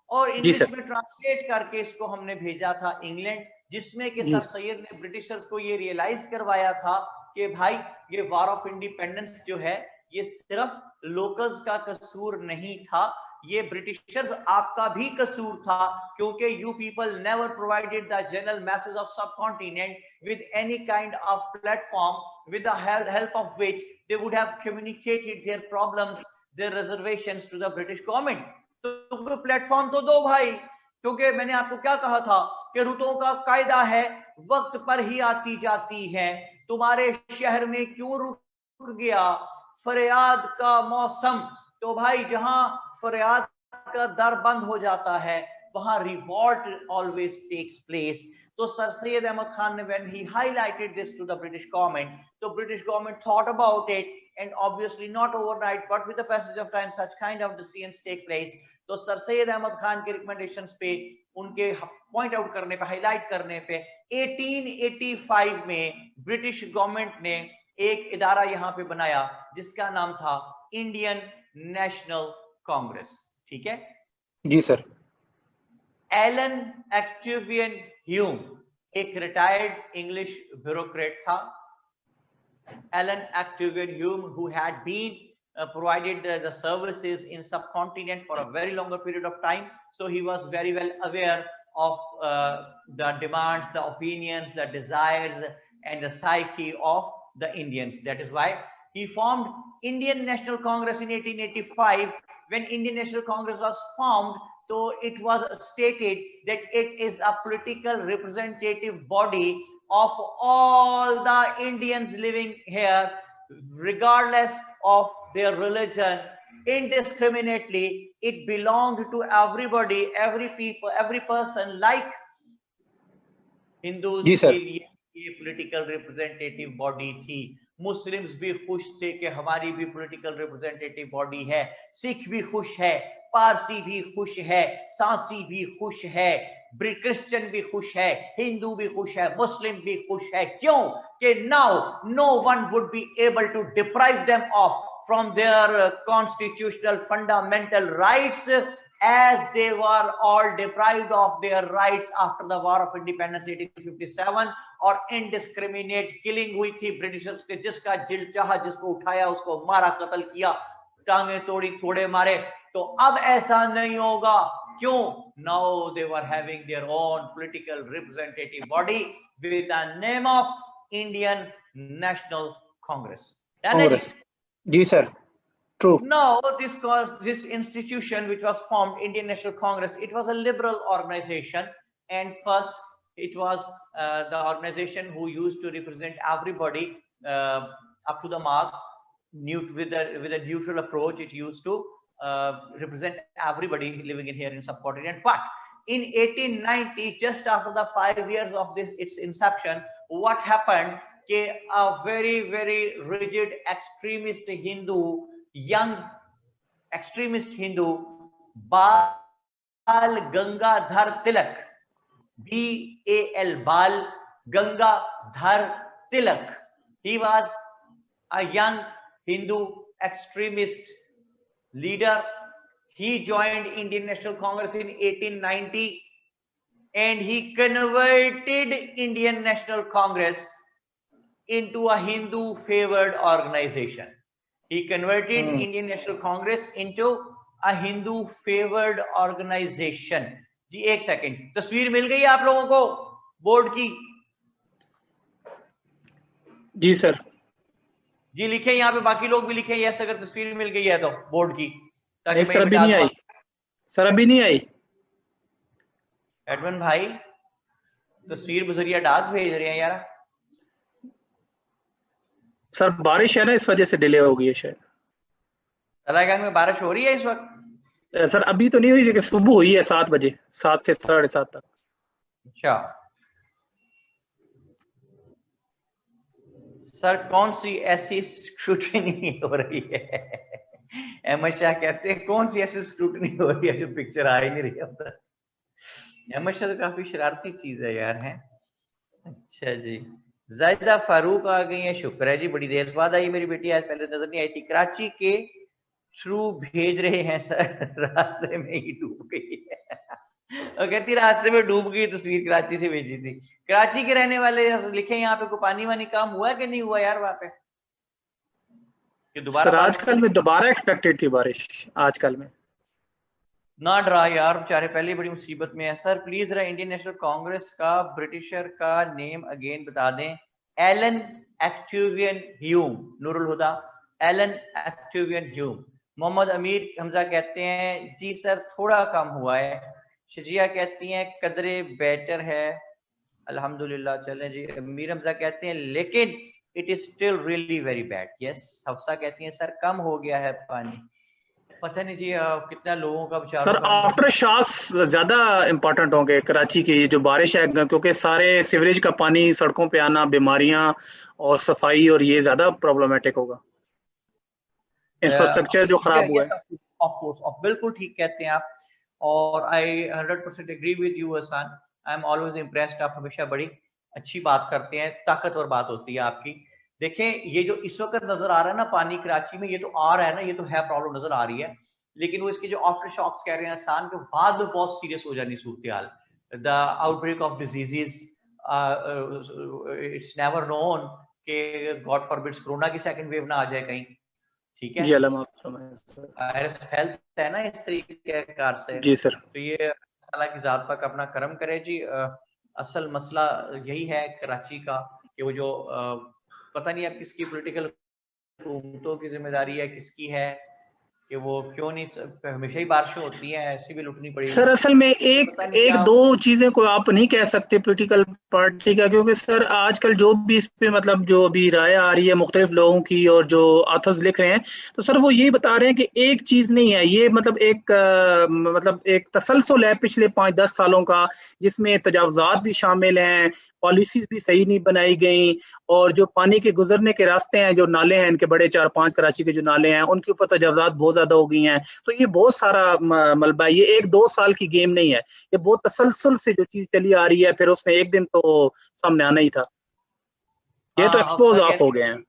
और जी इंग्लिश सर। में ट्रांसलेट करके इसको हमने भेजा था इंग्लैंड, जिसमें कि जी सर सैयद ने ब्रिटिशर्स को ये रियलाइज करवाया था कि भाई ये वार ऑफ इंडिपेंडेंस जो है ये सिर्फ लोकल्स का कसूर नहीं था, ये ब्रिटिशर्स आपका भी कसूर था, क्योंकि you people never provided the general message of subcontinent with any kind of platform with the help of which they would have communicated their problems, their reservations to the British government. तो platform तो दो भाई, क्योंकि मैंने आपको क्या कहा था कि रुतों का कायदा है वक्त पर ही आती जाती है। तुम्हारे शहर में क्यों रुक गया फरियाद का मौसम? तो भाई जहां फरियाद का दर बंद हो जाता है वहां रिवॉल्ट ऑलवेज टेक्स प्लेस। तो सर सैयद अहमद खान ने when he highlighted this to the British government, तो British government thought about it, and obviously not overnight but with the passage of time such kind of decisions take place। तो sir Syed Ahmad Khan के recommendations पे, उनके point out करने पे, highlight करने पे 1885 में ब्रिटिश गवर्नमेंट ने एक इदारा यहां पे बनाया जिसका नाम था इंडियन नेशनल कांग्रेस। ठीक है जी सर। एलन एक्टिवियन ह्यूम एक रिटायर्ड इंग्लिश ब्यूरोक्रेट था। Alan Activian Hume, who had been provided the services in subcontinent for a very longer period of time, so he was very well aware of the demands, the opinions, the desires and the psyche of the Indians. That is why he formed Indian National Congress in 1885. When Indian National Congress was formed, so it was stated that it is a political representative body of all the Indians living here, regardless of their religion, indiscriminately. It belonged to everybody, every people, every person, like Hindus जी के sir. लिए ये political representative body थी। Muslims भी खुश थे कि हमारी भी पॉलिटिकल रिप्रेजेंटेटिव बॉडी है, सिख भी खुश है, पारसी भी खुश है, सांसी भी खुश है, क्रिश्चियन भी खुश है, हिंदू भी खुश है, मुस्लिम भी खुश है। क्यों? कि now no one would be able to deprive them of from their constitutional fundamental rights, as they were all deprived of their rights after the war of independence 1857, और indiscriminate killing हुई थी ब्रिटिशर्स के, जिसका जिल चाहा जिसको उठाया उसको मारा, कत्ल किया, टांगे तोड़ी, कोड़े मारे। तो अब ऐसा नहीं होगा। क्यों? Now they were having their own political representative body with the name of Indian National Congress। Congress. जी sir. True. No, this institution which was formed, Indian National Congress, it was a liberal organization, and first it was the organization who used to represent everybody up to the mark, with a neutral approach. It used to represent everybody living in here in subcontinent. But in 1890, just after the 5 years of its inception, what happened? A very rigid extremist Hindu, young extremist Hindu, Bal Gangadhar Tilak, BAL, Bal Gangadhar Tilak. He was a young Hindu extremist leader. He joined Indian National Congress in 1890 and he converted Indian National Congress into a Hindu favored organization. He converted Indian National Congress into a Hindu favored organization. जी एक second, तस्वीर मिल गई आप लोगों को board की? जी sir. जी लिखे यहाँ पे, बाकी लोग भी लिखे यस अगर तस्वीर मिल गई है तो बोर्ड की, ताकि सर अभी नहीं आई। सर अभी नहीं आई। एडमिन भाई तस्वीर बजरिया डाक भेज रहे हैं यार। सर बारिश है ना, इस वजह से डिले हो गई है शायद। तलागंग में बारिश हो रही है इस वक्त? सर अभी तो नहीं हुई, लेकिन सुबह हुई है 7 बजे, 7 से 7:30 तक। अच्छा सर कौन सी ऐसी स्क्रूटनी हो रही है? अहमद शाह कहते हैं कौन सी ऐसी स्क्रूटनी हो रही है जो पिक्चर आ ही नहीं रही है। अहमद शाह तो काफी शरारती चीज है यार, है। अच्छा जी, जायदा फारूक आ गई है, शुक्र है जी, बड़ी देर बाद आई मेरी बेटी, आज पहले नजर नहीं आई थी। कराची के थ्रू भेज रहे हैं सर, रास्ते में ही डूब गई है। और कहती रास्ते में डूब गई, तस्वीर कराची से भेजी थी। कराची के रहने वाले लिखे यहाँ पे, कोई पानी वानी काम हुआ कि नहीं हुआ यार वहां पे? कि दोबारा आजकल में दोबारा एक्सपेक्टेड थी बारिश, आजकल में ना डरा यार, बेचारे पहले बड़ी मुसीबत में है। सर प्लीज जरा इंडियन नेशनल कांग्रेस का ब्रिटिशर का नेम अगेन बता दें। एलन एक्टिवियन ह्यूम, नूरुल हुदा, एलन एक्टिवियन ह्यूम। मोहम्मद अमीर हमजा कहते हैं जी सर थोड़ा कम हुआ है। शजिया कहती हैं कदरे बेटर है, अल्हम्दुलिल्लाह। चलें जी। अमीर हमजा कहते हैं लेकिन it is still really very bad. Yes. Hafsa कहती हैं सर कम हो गया है पानी। पता नहीं जी कितना लोगों का बेचारा। सर आफ्टर शॉक्स ज्यादा इंपॉर्टेंट होंगे कराची की, जो बारिश है, क्योंकि सारे सीवरेज का पानी सड़कों पे आना, बीमारियां और सफाई, और ये ज्यादा प्रॉब्लमेटिक होगा। इंफ्रास्ट्रक्चर जो खराब हुआ है। ऑफ कोर्स, बिल्कुल ठीक कहते हैं आप, और I 100% agree with you Hasan. I am always impressed, आप हमेशा बड़ी अच्छी बात करते हैं, ताकतवर बात होती है आपकी। देखें ये जो इस वक्त नजर आ रहा है ना पानी कराची में, ये तो आ रहा है ना, ये तो है प्रॉब्लम नजर आ रही है, लेकिन वो इसके जो आफ्टर शॉक्स कह रहे हैं आसान के बाद में बहुत सीरियस हो जानी सूरत हाल। The outbreak of diseases, it's never known कि गॉड फॉरबिड्स कोरोना की सेकंड वेव ना आ जाए कहीं। ठीक है जी, हेल्थ है ना इस तरीके कार से। जी सर। तो ये अल्लाह की जात पाक अपना करम करे जी। असल मसला यही है कराची का कि वो जो पता नहीं अब किसकी पॉलिटिकल हुकूमतों की जिम्मेदारी है, किसकी है कि वो क्यों नहीं, हमेशा ही बारिशें होती हैं, ऐसी भी लुटनी पड़ी। सर असल में एक दो चीजें को आप नहीं कह सकते पॉलिटिकल पार्टी का, क्योंकि सर आजकल जो भी इस पे मतलब जो अभी राय आ रही है मुख्तलिफ लोगों की और जो ऑथर्स लिख रहे हैं, तो सर वो ये बता रहे हैं कि एक चीज नहीं है ये, मतलब एक तसलसल है पिछले 5-10 सालों का, जिसमें तजावुज़ात भी शामिल हैं, पॉलिसीज भी सही नहीं बनाई गई, और जो पानी के गुजरने के रास्ते हैं, जो नाले हैं इनके बड़े 4-5 कराची के जो नाले हैं, उनके ऊपर तजावुज़ात बहुत ज्यादा हो गई हैं। तो ये बहुत सारा मलबा है, ये 1-2 साल की गेम नहीं है, ये बहुत तसलसल से जो चीज चली आ रही है, फिर उसने एक दिन तो सामने आना ही था। ये तो एक्सपोज ऑफ हो गए हैं।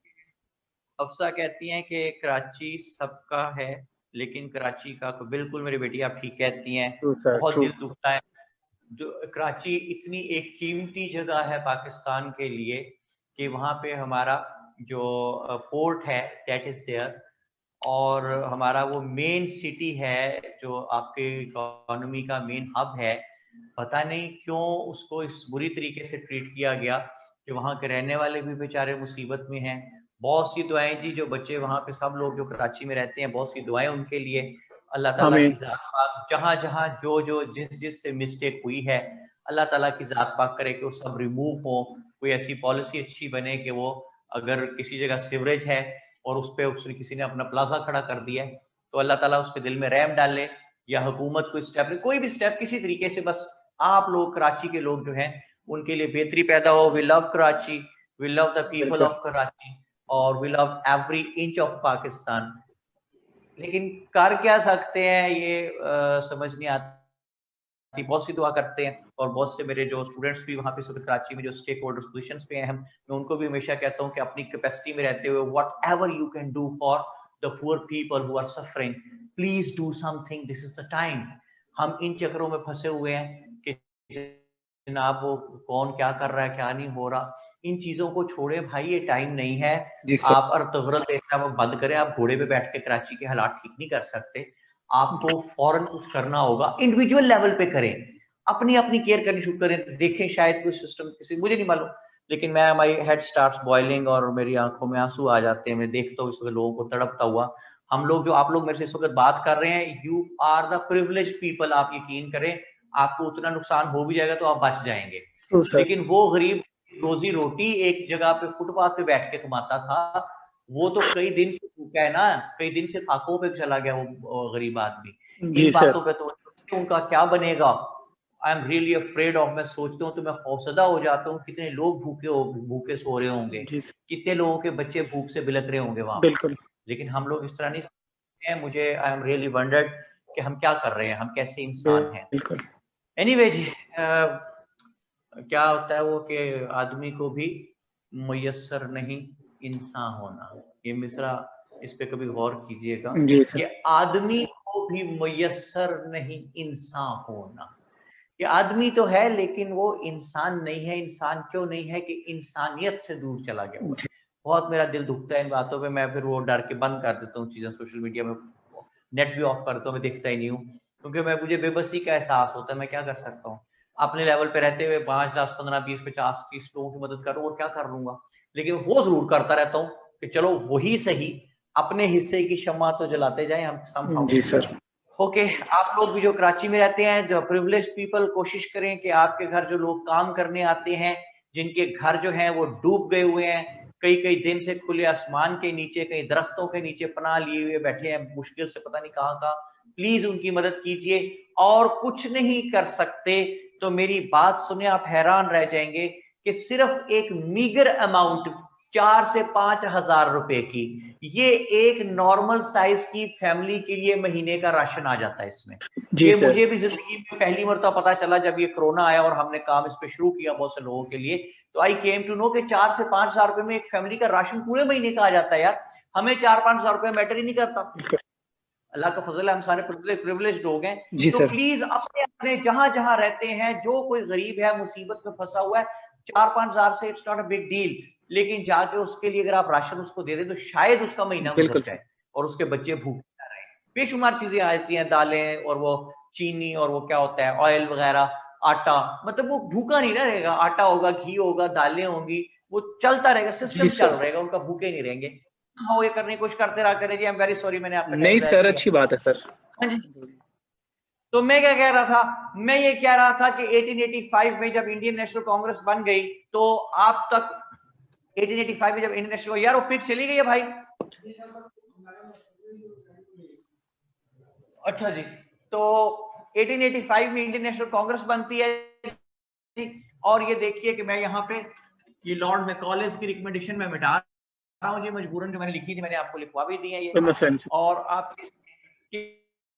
अफसा कहती हैं कि कराची सबका है, लेकिन कराची का बिल्कुल मेरी बेटी आप ठीक कहती हैं, बहुत दिल दुखता है। जो कराची इतनी एक कीमती जगह है पाकिस्तान के लिए कि वहाँ पे हमारा जो पोर्ट है दैट इज देयर, और हमारा वो मेन सिटी है जो आपके इकोनॉमी का मेन हब है। पता नहीं क्यों उसको इस बुरी तरीके से ट्रीट किया गया कि वहाँ के रहने वाले भी बेचारे मुसीबत में हैं। बहुत सी दुआएं जी, जो बच्चे वहाँ पे सब लोग जो कराची में रहते हैं, बहुत सी दुआएं उनके लिए। अल्लाह ताला की जात पाक जहाँ जहाँ जो जिस से मिस्टेक हुई है, अल्लाह ताला की जात पाक करे कि वो सब रिमूव हो, कोई ऐसी पॉलिसी अच्छी बने कि वो अगर किसी जगह सीवरेज है और उस पर उसने किसी ने अपना प्लाजा खड़ा कर दिया है, तो अल्लाह ताला उसके दिल में रहम डाले, या हुकूमत कोई स्टेप ले, कोई भी स्टेप किसी तरीके से, बस आप लोग कराची के लोग जो हैं उनके लिए बेहतरी पैदा हो। We love Karachi, we love the people of Karachi, और we love every inch of Pakistan. लेकिन कर क्या सकते हैं ये समझ नहीं आता। बहुत सी दुआ करते हैं, और बहुत से मेरे जो स्टूडेंट्स भी वहां पे कराची में जो स्टेक होल्डर्स पोजिशंस पे हैं, मैं उनको भी हमेशा कहता हूं कि अपनी कैपेसिटी में रहते हुए whatever you can do for the poor people who are suffering, please do something, this is the time. हम इन चक्रों में फंसे हुए हैं कि जनाब वो कौन क्या कर रहा है, क्या नहीं हो रहा, इन चीजों को छोड़े भाई, ये टाइम नहीं है। आप अर्तगरल देखना बंद करें। आप घोड़े पे बैठ के कराची के हालात ठीक नहीं कर सकते, आपको फौरन कुछ करना होगा, इंडिविजुअल लेवल पे करें, अपनी अपनी केयर करनी शुरू करें। देखें शायद कोई सिस्टम किसी, मुझे नहीं मालूम, लेकिन मैं, माई हेड स्टार्ट्स बॉइलिंग और मेरी आंखों में आंसू आ जाते हैं। मैं देखता हूँ इस वक्त लोगों को तड़पता हुआ। हम लोग जो, आप लोग मेरे से इस वक्त बात कर रहे हैं, you are the privileged people. आप यकीन करें, आपको उतना नुकसान हो भी जाएगा तो आप बच जाएंगे। लेकिन वो गरीब रोजी रोटी एक जगह पे फुटपाथ पे बैठ के कमाता था, वो तो कई दिन से भूखा है ना, कई दिन से फाकों पे चला गया वो गरीब आदमी। इन बातों पे तो उनका क्या बनेगा? I am really afraid of. मैं सोचता हूँ तो मैं खौफजदा हो जाता हूँ, कितने लोग भूखे सो रहे होंगे, कितने लोगों के बच्चे भूख से बिलक रहे होंगे वहां पर। लेकिन हम लोग इस तरह नहीं सोचते हैं। मुझे, आई एम रियली वंडर्ड कि हम क्या कर रहे हैं, हम कैसे इंसान हैं। एनीवे जी, क्या होता है वो कि आदमी को भी मुयस्सर नहीं इंसान होना। ये मिसरा, इस पे कभी गौर कीजिएगा कि आदमी को भी मुयस्सर नहीं इंसान होना। ये आदमी तो है लेकिन वो इंसान नहीं है। इंसान क्यों नहीं है? कि इंसानियत से दूर चला गया हुआ है। बहुत मेरा दिल दुखता है इन बातों पे। मैं फिर वो डर के बंद कर देता हूँ चीजें, सोशल मीडिया में नेट भी ऑफ करता हूँ, मैं देखता ही नहीं हूँ, क्योंकि मुझे बेबसी का एहसास होता है। मैं क्या कर सकता हूँ अपने लेवल पे रहते हुए? 5, 10, 15, 20, 50, 30 लोगों की मदद करूँ और क्या कर लूंगा? लेकिन वो जरूर करता रहता हूँ कि चलो वही सही, अपने हिस्से की शम्मा तो जलाते जाए हम समहाउ। जी सर। ओके, आप लोग भी जो कराची में रहते हैं, जो प्रिविलेज्ड पीपल, कोशिश करें कि आपके घर जो लोग काम करने आते हैं, जिनके घर जो हैं वो डूब गए हुए हैं, कई कई दिन से खुले आसमान के नीचे, कई दरख्तों के नीचे पनाह लिए हुए बैठे हैं, मुश्किल से पता नहीं कहाँ का, प्लीज उनकी मदद कीजिए। और कुछ नहीं कर सकते तो मेरी बात सुने, आप हैरान रह जाएंगे कि सिर्फ एक मीगर अमाउंट 4 से 5 हजार रुपए की, ये एक नॉर्मल साइज की फैमिली के लिए महीने का राशन आ जाता है इसमें। ये मुझे भी जिंदगी में पहली मरतबा पता चला जब ये कोरोना आया और हमने काम इस पे शुरू किया बहुत से लोगों के लिए। तो आई केम टू नो कि 4 से 5 हजार रुपए में एक फैमिली का राशन पूरे महीने का आ जाता है। यार, हमें 4-5 हजार रुपए मैटर ही नहीं करता। अल्लाह का फजल है, हम सारे प्रिविलेज्ड लोग हैं। तो प्लीज अपने अपने जहां जहां रहते हैं, जो कोई गरीब है, मुसीबत में फंसा हुआ है, 4-5 हजार से it's not a big deal, लेकिन जाके उसके लिए अगर आप राशन उसको दे दें तो शायद उसका महीना गुजर जाए और उसके बच्चे भूखे ना रहे। बेशुमार चीजें आती हैं, दालें और वो चीनी और वो क्या होता है ऑयल वगैरह, आटा, मतलब वो भूखा नहीं रहेगा। आटा होगा, घी होगा, दालें होंगी, वो चलता रहेगा, सिस्टम चल रहेगा, उनका भूखे नहीं रहेंगे। हाँ, ये करने की कोशिश करते रहा करें जी। आई एम वेरी सॉरी, मैंने आपका नहीं सर, अच्छी बात है सर। हाँ जी। तो मैं क्या कह रहा था? मैं ये कह रहा था कि 1885 में जब इंडियन नेशनल कांग्रेस बन गई, तो आप तक 1885 में जब इंडियन नेशनल, यार वो पिक चली गई है भाई। अच्छा जी, तो 1885 में इंडियन नेशनल कांग्रेस बनती है जी। और ये देखिए कि मैं यहाँ पे ये लॉर्ड मैकॉलेज की रिकमेंडेशन में मिटा रहा हूँ जी, मजबूरन, जो मैंने लिखी थी मैंने आपको लिखवा भी दी है ये। और आप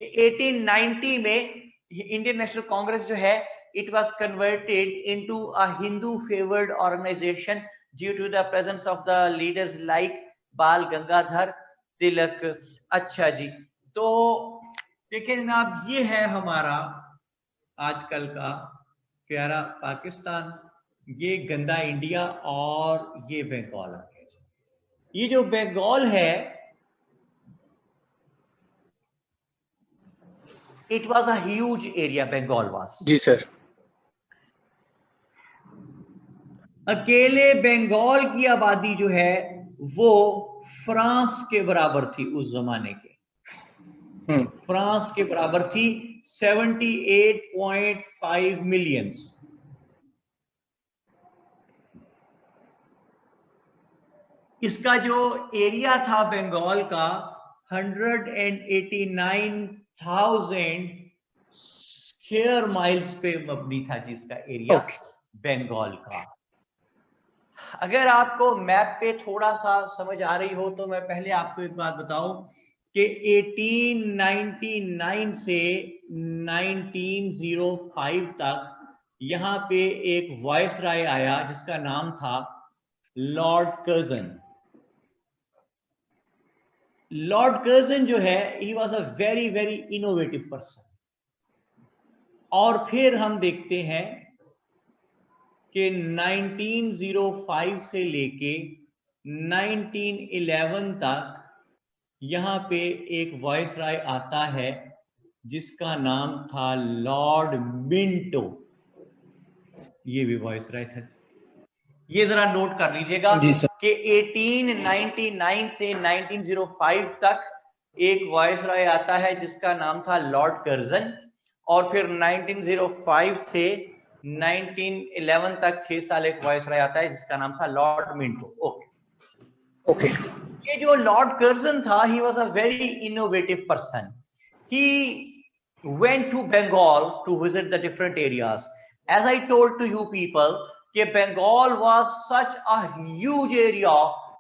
1890 में इंडियन नेशनल कांग्रेस जो है, it was converted into a Hindu favored organization due to the presence of the leaders like बाल गंगाधर तिलक। अच्छा जी, तो देखिए जनाब, ये है हमारा आजकल का प्यारा पाकिस्तान, ये गंदा इंडिया, और ये बंगाल आ गया। ये जो बंगाल है, it was a huge area, Bengal was। जी सर। अकेले बंगाल की आबादी जो है वो फ्रांस के बराबर थी उस जमाने के। फ्रांस के बराबर थी, 78.5 मिलियंस। 78.5 इसका जो एरिया था बंगाल का 189,000 स्क्वायर माइल्स पे मबनी था, जिसका एरिया बंगाल का। अगर आपको मैप पे थोड़ा सा समझ आ रही हो तो मैं पहले आपको एक बात बताऊं कि 1899 से 1905 तक यहां पे एक वायसराय आया जिसका नाम था लॉर्ड कर्जन। लॉर्ड कर्जन जो है, he was a very very innovative person. और फिर हम देखते हैं कि 1905 से लेके 1911 तक यहां पे एक वायसराय आता है जिसका नाम था लॉर्ड मिंटो। ये भी वायसराय था। ये जरा नोट कर लीजिएगा कि 1899 से 1905 तक एक वायसराय आता है जिसका नाम था लॉर्ड कर्जन, और फिर 1905 से 1911 तक 6 साल एक वायसराय आता है जिसका नाम था लॉर्ड मिंटो। ओके। ये जो लॉर्ड कर्जन था, he was a very innovative person. He went to Bengal to visit the different areas. As I told to you people, that Bengal was such a huge area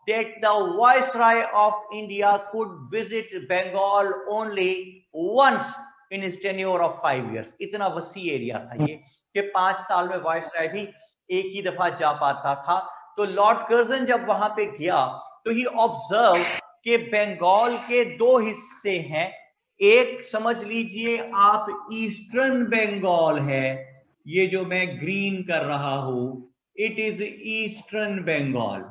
that the Viceroy of India could visit Bengal only once in his tenure of 5 years. इतना वसी area था ये कि 5 साल में viceroy भी एक ही दफा जा पाता था। तो लॉर्ड कर्जन जब वहां पे गया तो ही ऑब्जर्व कि बंगाल के 2 हिस्से हैं। एक समझ लीजिए आप ईस्टर्न बंगाल है, ये जो मैं ग्रीन कर रहा हूं, it is eastern Bengal.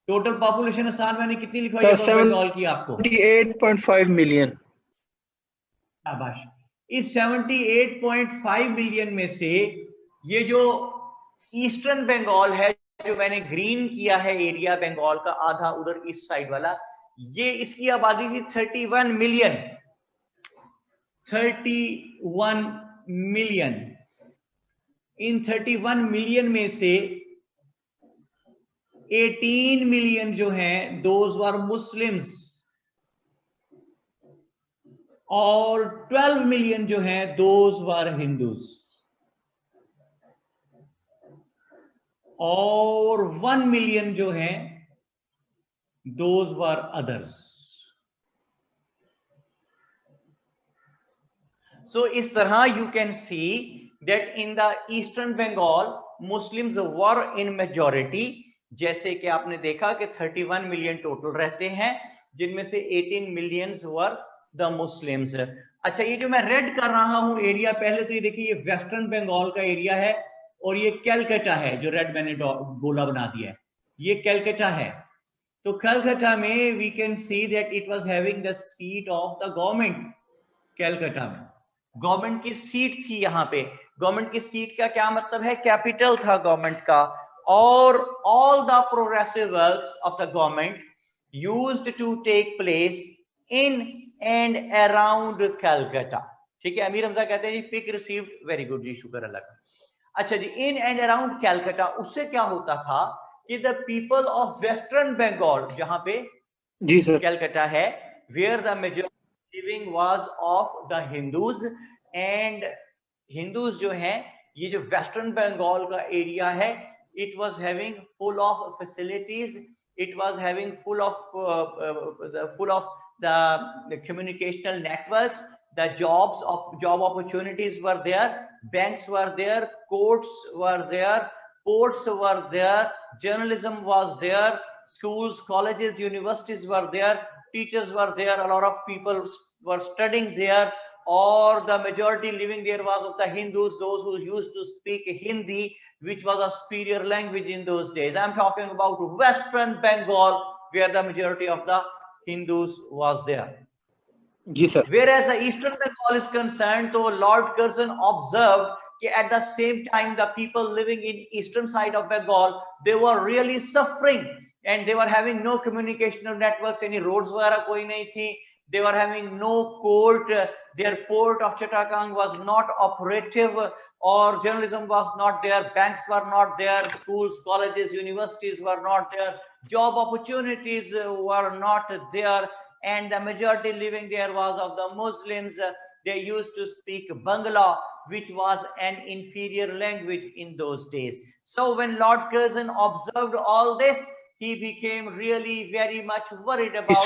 Total population आसान मैंने कितनी लिखवाई है बंगाल की आपको? 78.5 मिलियन। शाबाश। इस 78.5 मिलियन में से ये जो ईस्टर्न बंगाल है, जो मैंने ग्रीन किया है एरिया बंगाल का, आधा उधर ईस्ट साइड वाला, ये इसकी आबादी थी 31 मिलियन। 31 मिलियन। इन 31 मिलियन में से 18 मिलियन जो हैं दोज वर मुस्लिम्स, और 12 मिलियन जो हैं दोज वर हिंदूज, और 1 मिलियन जो हैं those were others. So इस तरह you can see that in the eastern Bengal Muslims were in majority, जैसे कि आपने देखा कि 31 मिलियन टोटल रहते हैं जिनमें से 18 मिलियंस वर द मुस्लिम्स। अच्छा, ये जो मैं रेड कर रहा हूं एरिया, पहले तो ये देखिए ये वेस्टर्न बंगाल का एरिया है और ये कैलकाटा है, जो रेड मैंने गोला बना दिया है, ये कैलकाटा है। तो कलकत्ता में we can see that it was having the seat of the government. Calcutta में गवर्नमेंट की सीट थी। यहां पे गवर्नमेंट की सीट का क्या मतलब है? कैपिटल था गवर्नमेंट का। और all the progressive works of the government used to take place in and around Calcutta. ठीक है, अमीर हमजा कहते हैं जी पिक रिसीव्ड, वेरी गुड जी, शुक्र अल्लाह का। अच्छा जी, इन एंड अराउंड कलकत्ता, उससे क्या होता था कि the people of western Bengal, जहां पे जी सर कलकत्ता है, where the majority living was of the Hindus, and Hindus जो हैं, ये जो वेस्टर्न बंगाल का एरिया है, it was having full of facilities, it was having full of the communicational networks, the job opportunities were there, banks were there, courts were there, ports were there, journalism was there, schools, colleges, universities were there, teachers were there, a lot of people were studying there, or the majority living there was of the Hindus, those who used to speak Hindi, which was a superior language in those days. I'm talking about Western Bengal, where the majority of the Hindus was there. Yes, sir. Whereas the Eastern Bengal is concerned, so Lord Curzon observed that at the same time the people living in eastern side of Bengal, they were really suffering and they were having no communicational networks, any roads वगैरह कोई नहीं थी, They were having no court. Their port of Chittagong was not operative, or journalism was not there. Banks were not there. Schools, colleges, universities were not there. Job opportunities were not there. And the majority living there was of the Muslims. They used to speak Bangla, which was an inferior language in those days. So when Lord Curzon observed all this, he became really very much worried about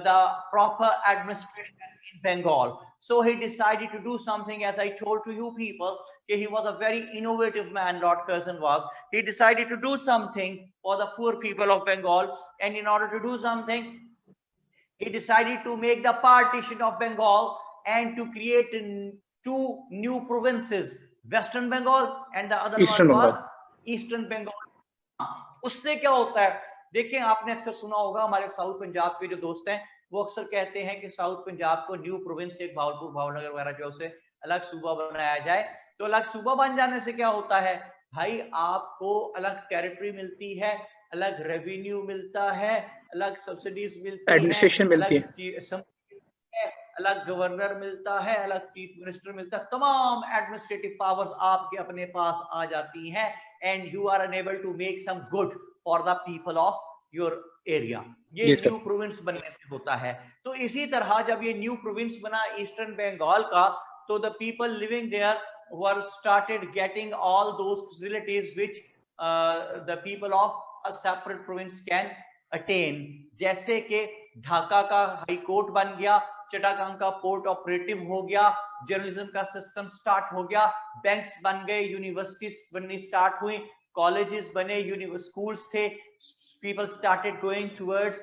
the proper administration in Bengal. So he decided to do something, as I told to you people, he was a very innovative man, Lord Curzon was. He decided to do something for the poor people of Bengal. And in order to do something, he decided to make the partition of Bengal and to create two new provinces, Western Bengal and the other one was Eastern Bengal. उससे क्या होता है, देखिए आपने अक्सर सुना होगा, हमारे साउथ पंजाब के जो दोस्त हैं वो अक्सर कहते हैं कि साउथ पंजाब को न्यू प्रोविंस, एक भावलपुर, भावनगर वगैरह जो उसे अलग सूबा बनाया जाए। तो अलग सूबा बन जाने से क्या होता है भाई, आपको अलग टेरिटरी मिलती है, अलग रेवेन्यू मिलता है, अलग सब्सिडीज मिलती है, एडमिनिस्ट्रेशन मिलती है, अलग गवर्नर मिलता है, अलग चीफ मिनिस्टर मिलता है, तमाम एडमिनिस्ट्रेटिव पावर्स आपके अपने पास आ जाती हैं, and you are unable to make some good for the people of your area. ये न्यू प्रोविंस बनने से होता है। तो इसी तरह जब ये न्यू प्रोविंस बना ईस्टर्न बंगाल का, तो the people living there were started getting all those facilities which the people of a separate province can attain. जैसे कि ढाका का हाई कोर्ट बन गया, चिटागांग का पोर्ट ऑपरेटिव हो गया, जर्नलिज्म का सिस्टम स्टार्ट हो गया, बैंक्स बन गए, यूनिवर्सिटीज बननी स्टार्ट हुई, कॉलेजेस बने, स्कूल्स थे, people started going towards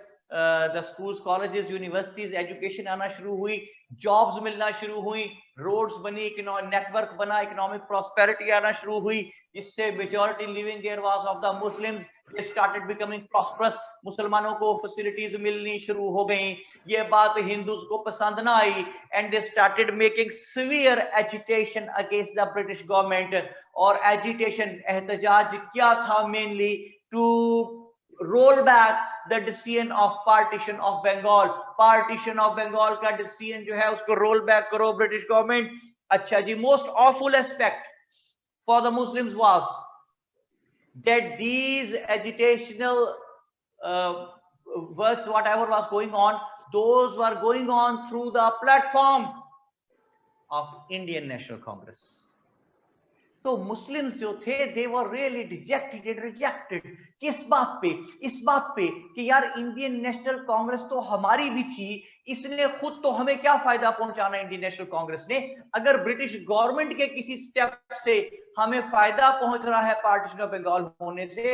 the schools, colleges, universities, education आना शुरू हुई, जॉब्स मिलना शुरू हुई, रोड्स बनी, नेटवर्क बना, इकोनॉमिक प्रॉस्पेरिटी आना शुरू हुई, जिससे majority living there was of the Muslims, they started becoming prosperous, मुसलमानों को फैसिलिटीज मिलनी शुरू हो गई। ये बात हिंदूज को पसंद ना आई, and they started making severe agitation against the British government। और agitation, एहतजाज क्या था? mainly to roll back the decision of partition of Bengal। partition of Bengal का decision जो है उसको roll back करो British government। अच्छा जी, most awful aspect for the Muslims was that these agitational works, whatever was going on, those were going on through the platform of Indian National Congress। तो Muslims जो थे they were really dejected and rejected। किस बात पे? इस बात पे कि यार इंडियन नेशनल कांग्रेस तो हमारी भी थी, इसने खुद तो हमें क्या फायदा पहुंचाना इंडियन नेशनल कांग्रेस ने? अगर ब्रिटिश गवर्नमेंट के किसी स्टेप से हमें फायदा पहुंच रहा है पार्टीशन ऑफ बंगाल होने से,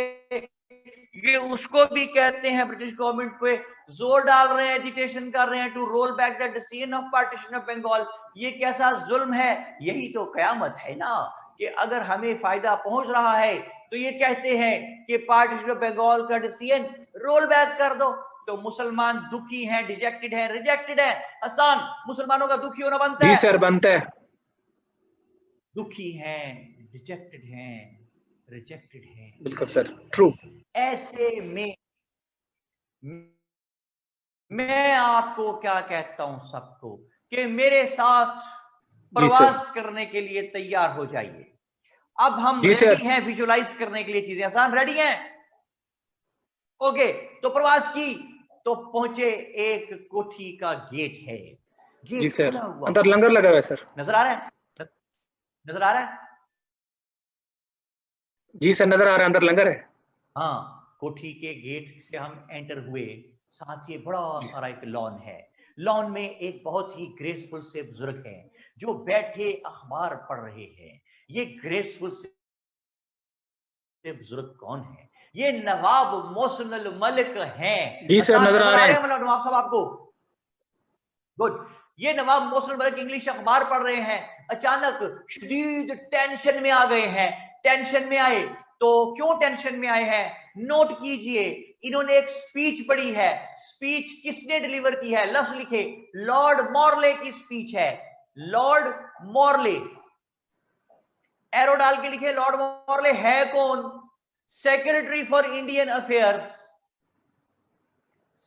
ये उसको भी कहते हैं ब्रिटिश गवर्नमेंट पे जोर डाल रहे हैं, एजिटेशन कर रहे हैं to roll back the decision of partition of Bengal. ये कैसा जुल्म है? यही तो कयामत है ना, कि अगर हमें फायदा पहुंच रहा है तो ये कहते हैं कि पार्टीशन ऑफ बंगाल का डिसीजन रोल बैक कर दो। तो मुसलमान दुखी हैं, डिजेक्टेड हैं, रिजेक्टेड हैं। हसन, मुसलमानों का दुखी होना बनता है? जी सर, बनता है। दुखी हैं, डिजेक्टेड हैं, रिजेक्टेड हैं। बिल्कुल सर, ट्रू। ऐसे में मैं आपको क्या कहता हूं सबको कि मेरे साथ प्रवास करने के लिए तैयार हो जाइए। अब हम रेडी हैं विजुलाइज करने के लिए चीजें। आसान, रेडी हैं? ओके, तो प्रवास की तो पहुंचे, एक कोठी का गेट है, गेट जी सर, अंदर लंगर लगा हुआ है सर। नजर आ रहा है? नजर आ रहा है? जी सर, नजर आ रहा है, अंदर लंगर है। हाँ, कोठी के गेट से हम एंटर हुए, साथ ही बड़ा सारा एक लॉन है। लॉन में एक बहुत ही ग्रेसफुल से बुजुर्ग हैं जो बैठे अखबार पढ़ रहे हैं। ये ग्रेसफुल से बुजुर्ग कौन है? ये नवाब मोहसिनुल मलिक हैं। जी सर, नजर आ रहे हैं नवाब साहब आपको? गुड। ये नवाब मोहसिनुल मलिक इंग्लिश अखबार पढ़ रहे हैं, अचानक शदीद टेंशन में आ गए हैं। टेंशन में आए तो क्यों टेंशन में आए हैं? नोट कीजिए, इन्होंने एक स्पीच पढ़ी है। स्पीच किसने डिलीवर की है? लफ्ज लिखे, लॉर्ड मॉर्ले की स्पीच है। लॉर्ड मॉर्ले, एरो डाल के लिखे, लॉर्ड मॉर्ले है कौन? Secretary for Indian affairs,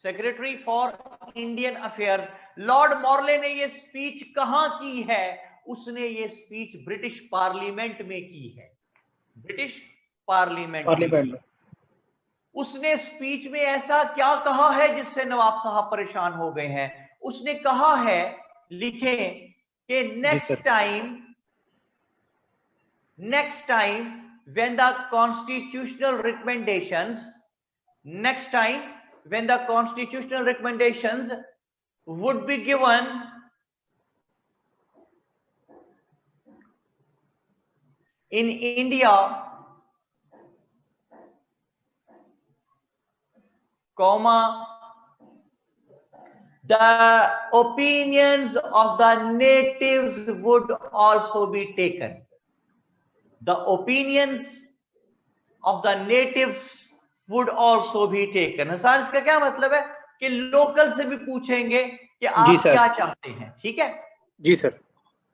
secretary for Indian affairs. Lord Morley ने ये स्पीच कहां की है? उसने ये स्पीच ब्रिटिश पार्लियामेंट में की है, ब्रिटिश पार्लियामेंट में। उसने स्पीच में ऐसा क्या कहा है जिससे नवाब साहब परेशान हो गए हैं? उसने कहा है, लिखें कि next time when the constitutional recommendations would be given in India, the opinions of the natives would also be taken. The opinions of the natives would also be taken. Sir इसका क्या मतलब है कि लोकल से भी पूछेंगे कि आप क्या चाहते हैं, ठीक है? जी सर।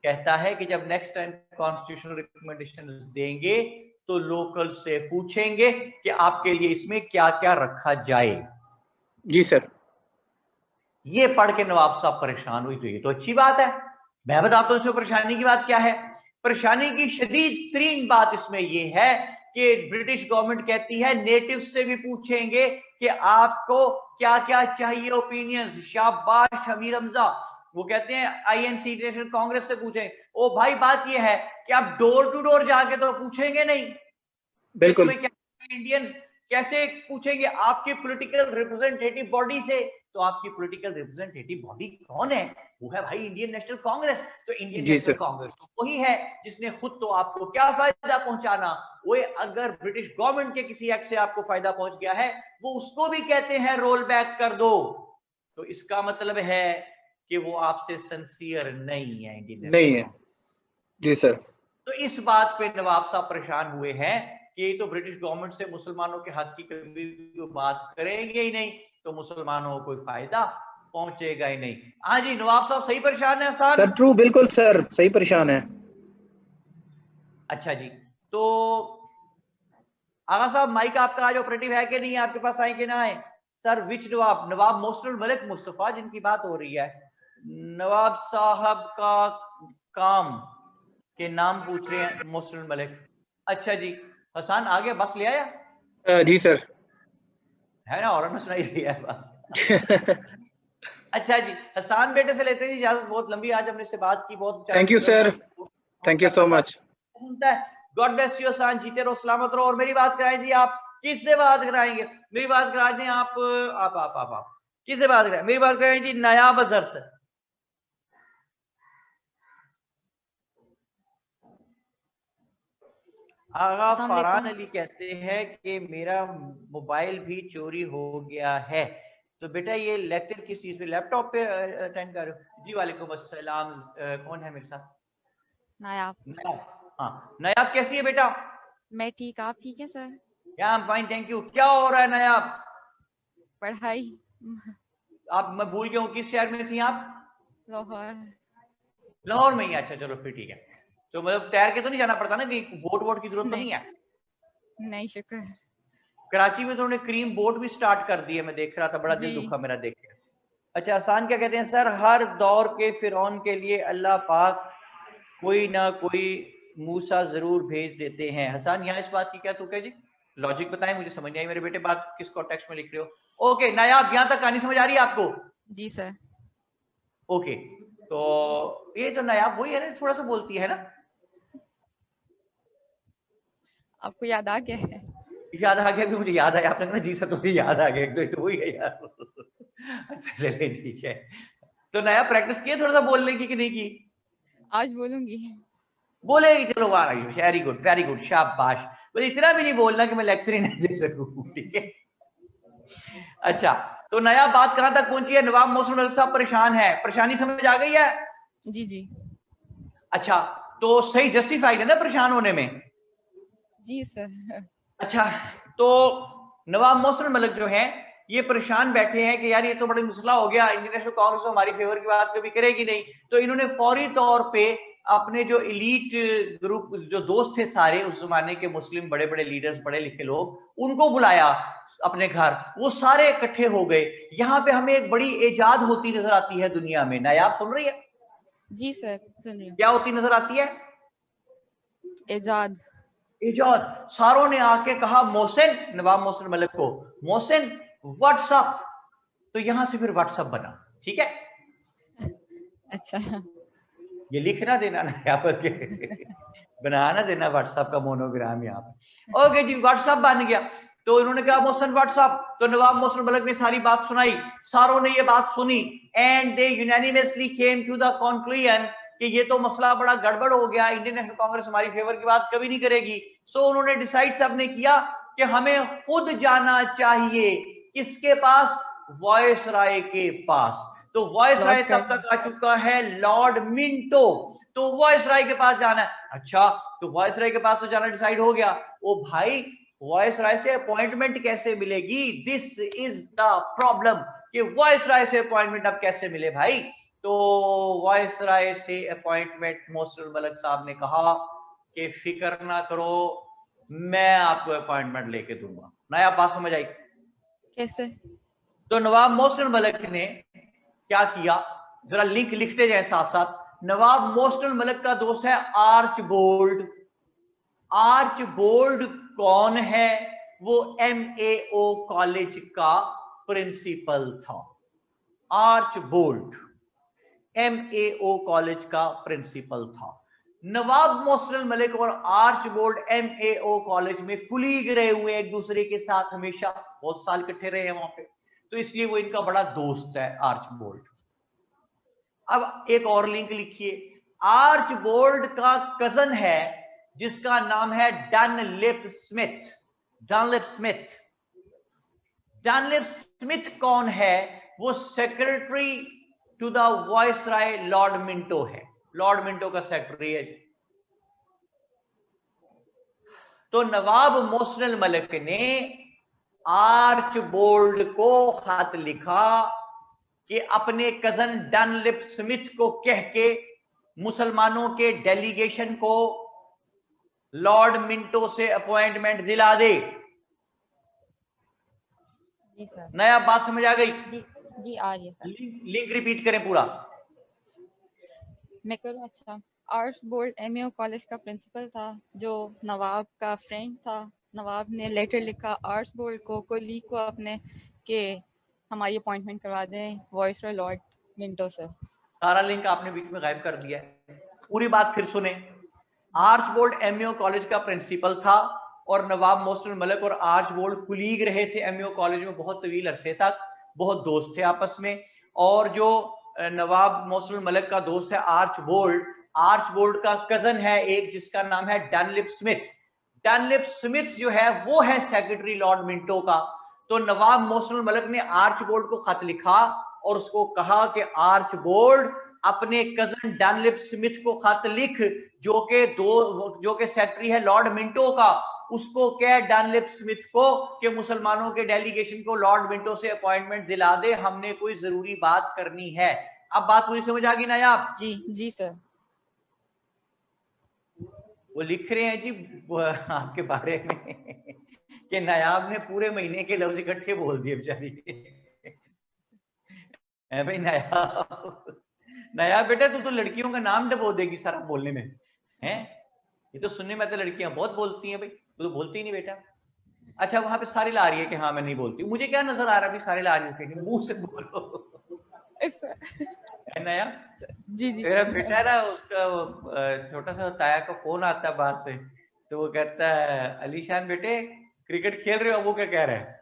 कहता है कि जब नेक्स्ट टाइम कॉन्स्टिट्यूशनल रिकमेंडेशन देंगे तो लोकल से पूछेंगे कि आपके लिए इसमें क्या क्या रखा जाए। जी सर। ये पढ़ के नवाब साहब परेशान हुई, तो ये तो अच्छी बात है। मैं बताता हूं इसमें परेशानी की बात क्या है। परेशानी की शदीद तरीन बात इसमें यह है कि ब्रिटिश गवर्नमेंट कहती है नेटिव से भी पूछेंगे कि आपको क्या क्या चाहिए ओपिनियंस। शाबाश हमीर हमजा, वो कहते हैं आईएनसी नेशनल कांग्रेस से पूछें। ओ भाई बात यह है कि आप डोर टू डोर जाके तो पूछेंगे नहीं, बिल्कुल। इंडियंस कैसे पूछेंगे? आपकी पॉलिटिकल रिप्रेजेंटेटिव बॉडी से। तो आपकी पॉलिटिकल रिप्रेजेंटेटिव बॉडी कौन है? वो है भाई इंडियन नेशनल कांग्रेस। तो इंडियन नेशनल कांग्रेस तो वही है जिसने खुद तो आपको क्या फायदा पहुंचाना। वो अगर ब्रिटिश गवर्नमेंट के किसी एक्ट से आपको फायदा पहुंच गया है, वो उसको भी कहते हैं रोल बैक कर दो। तो इसका मतलब है कि वो आपसे सिंसियर नहीं है, इंडियन नहीं है। जी सर। तो इस बात पे नवाब साहब परेशान हुए हैं कि तो ब्रिटिश गवर्नमेंट से मुसलमानों के हक की कभी बात करेंगे ही नहीं, तो मुसलमानों को कोई फायदा पहुंचेगा ही नहीं। हाँ जी नवाब साहब सही परेशान है सर? ट्रू, बिल्कुल सर, सही परेशान है। अच्छा जी, तो आगा साहब माइक आपका आज ऑपरेटिव है कि नहीं? आपके पास आए कि ना आए? सर विच नवाब? नवाब मोहसिनुल मलिक मुस्तफा जिनकी बात हो रही है, नवाब साहब का काम के नाम पूछ रहे हैं मोहसिनुल मलिक। अच्छा जी, हसन आ गया, बस ले आया? जी सर। है ना, और सुनाई दिया है बस। अच्छा जी, हसन बेटे से लेते हैं इजाजत। बहुत लंबी आज हमने इससे बात की, बहुत thank you sir, thank you so much. God bless you Hasan, जीते रहो, सलामत रहो। और मेरी बात कराएं जी। आप किससे बात कराएंगे? मेरी बात करा दें आप किससे बात कराएं? मेरी बात कराएं जी नायाब अजहर से। आगा फरहान अली कहते हैं कि मेरा मोबाइल भी चोरी हो गया है। तो बेटा ये लेक्चर किस चीज पे, लैपटॉप पे अटेंड कर रहे हो? जी वालेकुम अस्सलाम। कौन है मेरे साथ? नायाब। हाँ नायाब, कैसी है बेटा? मैं ठीक, आप ठीक है सर? या फाइन थैंक यू। क्या हो रहा है नायाब? पढ़ाई। आप, मैं भूल गया हूँ, किस शहर में थी आप? लाहौर। लाहौर में ही? अच्छा चलो फिर ठीक है। तो मतलब तैर के तो नहीं जाना पड़ता ना, कि बोट की जरूरत तो नहीं है? नहीं शुक्र। कराची में तो उन्होंने क्रीम बोट भी स्टार्ट कर दी है, मैं देख रहा था, बड़ा दिल दुखा मेरा देख के। अच्छा हसन क्या कहते हैं? सर हर दौर के फिरौन के लिए अल्लाह पाक कोई ना कोई मूसा जरूर भेज देते हैं। हसन यहाँ इस बात की क्या तुक है जी? लॉजिक बताएं, मुझे समझ नहीं आई मेरे बेटे बात किस कॉन्टेक्स्ट में लिख रहे हो। ओके नायाब, यहाँ तक कहानी समझ आ रही है आपको? जी सर। ओके, तो ये तो नायाब वही है ना, थोड़ा सा बोलती है ना? आपको याद आ गया है? याद आ गया भी, मुझे याद आया। आपने कहा जी सर तुम्हें याद आ गया, तो वही है यार। अच्छा चलिए ठीक है। तो नया प्रैक्टिस किया थोड़ा सा बोलने की कि नहीं की? आज बोलूंगी। बोलेगी, चलो वेरी गुड वेरी गुड, शाबाश। बस इतना भी नहीं बोलना कि मैं लेक्चर ही नहीं दे सकूं, ठीक है? अच्छा, तो नया बात कहां तक पहुंची है? नवाब मोहसिनुल मलिक साहब परेशान है, परेशानी समझ आ गई है? जी जी। अच्छा, तो सही जस्टिफाइड है ना परेशान होने में? जी सर। अच्छा, तो नवाब मोहसिनुल मलिक जो है ये परेशान बैठे हैं कि यार ये तो बड़ा मसला हो गया, इंडियन नेशनल कांग्रेस हमारी फेवर की बात कभी करेगी नहीं। तो इन्होंने फौरी तौर पे अपने जो इलीट ग्रुप जो दोस्त थे सारे उस जमाने के मुस्लिम बड़े बड़े लीडर्स, पढ़े लिखे लोग, उनको बुलाया अपने घर, वो सारे इकट्ठे हो गए। यहाँ पे हमें एक बड़ी इजाद होती नजर आती है दुनिया में। नायाब सुन रही है? जी सर, सुन रही हूँ। क्या होती नजर आती है? इजाद। इजाद। सारों ने आके कहा मोहसिन, नवाब मोहसिन मलिक को, मोहसिन व्हाट्सअप। तो यहां से फिर व्हाट्सअप बना। ठीक है, अच्छा। ये लिखना देना ना यहाँ पर के बनाना देना व्हाट्सएप का मोनोग्राम यहाँ पर। ओके जी, व्हाट्सएप बन गया। तो इन्होंने कहा मोहसिन व्हाट्सएप। तो नवाब मोहसिन मलिक ने सारी बात सुनाई, सारों ने ये बात सुनी, and they unanimously came to the conclusion कि ये तो मसला बड़ा गड़बड़ हो गया, इंडियन नेशनल कांग्रेस हमारी फेवर की बात कभी नहीं करेगी। सो उन्होंने डिसाइड सबने किया कि हमें खुद जाना चाहिए किसके पास? वॉइस राय के पास। तो वॉइस राय तब तक आ चुका है लॉर्ड मिंटो, तो वॉइस राय के पास जाना है। अच्छा, तो वॉइस राय के पास तो जाना डिसाइड हो गया। ओ भाई, वॉइस राय से अपॉइंटमेंट कैसे मिलेगी? दिस इज द प्रॉब्लम कि वॉइस राय से अपॉइंटमेंट अब कैसे मिले भाई। तो वॉइस राय से अपॉइंटमेंट मोहसिन मलिक साहब ने कहा कि फिक्र ना करो, मैं आपको अपॉइंटमेंट लेके दूंगा। नया बात समझ आई? कैसे? तो नवाब मोहसिन मलिक ने क्या किया, जरा लिंक लिखते जाए साथ साथ। नवाब मोहसिन मलिक का दोस्त है आर्चबोल्ड। आर्चबोल्ड कौन है? वो MAO कॉलेज का प्रिंसिपल था। आर्चबोल्ड MAO कॉलेज का प्रिंसिपल था। नवाब मोहसिन मलिक और आर्चबोल्ड MAO कॉलेज में कुलीग रहे हुए एक दूसरे के साथ, हमेशा बहुत साल इकट्ठे रहे हैं वहां पे, तो इसलिए वो इनका बड़ा दोस्त है आर्चबोल्ड। अब एक और लिंक लिखिए, आर्चबोल्ड का कजन है जिसका नाम है Dunlop Smith. Dunlop Smith. Dunlop Smith कौन है? वो secretary to the viceroy Lord Minto है, लॉर्ड मिंटो का सेक्रेटरी है। तो नवाब मोहसिन मलिक ने आर्चबोल्ड को खत लिखा कि अपने कजन डनलिप स्मिथ को कह के मुसलमानों के डेलीगेशन को लॉर्ड मिंटो से अपॉइंटमेंट दिला दे। जी सर। नया बात समझ आ गई? जी जी, आ रही है सर। लिंक रिपीट करें पूरा। मैं करूँ? अच्छा, आर्चबोल्ड MAO कॉलेज का प्रिंसिपल था, जो नवाब का फ्रेंड था। नवाब ने लेटर लिखा आर्चबोल्ड को, कोलीग को अपने, कि हमारी अपॉइंटमेंट करवा दें वॉइसरॉय लॉर्ड मिंटो से। सारा लिंक आपने बीच में गायब कर दिया है। पूरी बात फिर सुने। आर्चबोल्ड MAO कॉलेज का प्रिंसिपल था और नवाब मोहसिन मलिक और आर्चबोल्ड कुलीग रहे थे MAO कॉलेज में बहुत तवील अरसे तक, बहुत दोस्त थे आपस में। और जो नवाब मोहसिन मलिक का दोस्त है आर्चबोल्ड, आर्चबोल्ड का कजन है एक जिसका नाम है डनलिप स्मिथ। डनलिप स्मिथ जो है वो है सेक्रेटरी लॉर्ड मिंटो का। तो नवाब मोहसिन मलिक ने आर्चबोल्ड को खत लिखा और उसको कहा कि आर्चबोल्ड अपने कजन डनलिप स्मिथ को खत लिख, जो के सेक्रेटरी है लॉर्ड मिंटो का, उसको कह डनलिप स्मिथ को कि मुसलमानों के डेलीगेशन को लॉर्ड मिंटो से अपॉइंटमेंट दिला दे, हमने कोई जरूरी बात करनी है। अब बात पूरी समझ आ गई नायाब? जी जी सर। वो लिख रहे हैं जी आपके बारे में कि नायाब ने पूरे महीने के लफ्ज इकट्ठे बोल दिए बेचारी। भाई नायाब, नायाब बेटा तू तो लड़कियों का नाम डबो देगी सारा बोलने में है। ये तो सुनने में तो लड़कियां बहुत बोलती हैं, भाई तू तो बोलती ही नहीं बेटा। अच्छा, वहां पे सारी ला रही है कि हाँ मैं नहीं बोलती। मुझे क्या नजर आ रहा है सारी ला रही है, मुंह से बोलो है नया। जी जी मेरा बेटा है ना, उसका छोटा सा ताया का फोन आता है बाहर से, तो वो कहता है अलीशान बेटे क्रिकेट खेल रहे हो? वो क्या कह रहे हैं?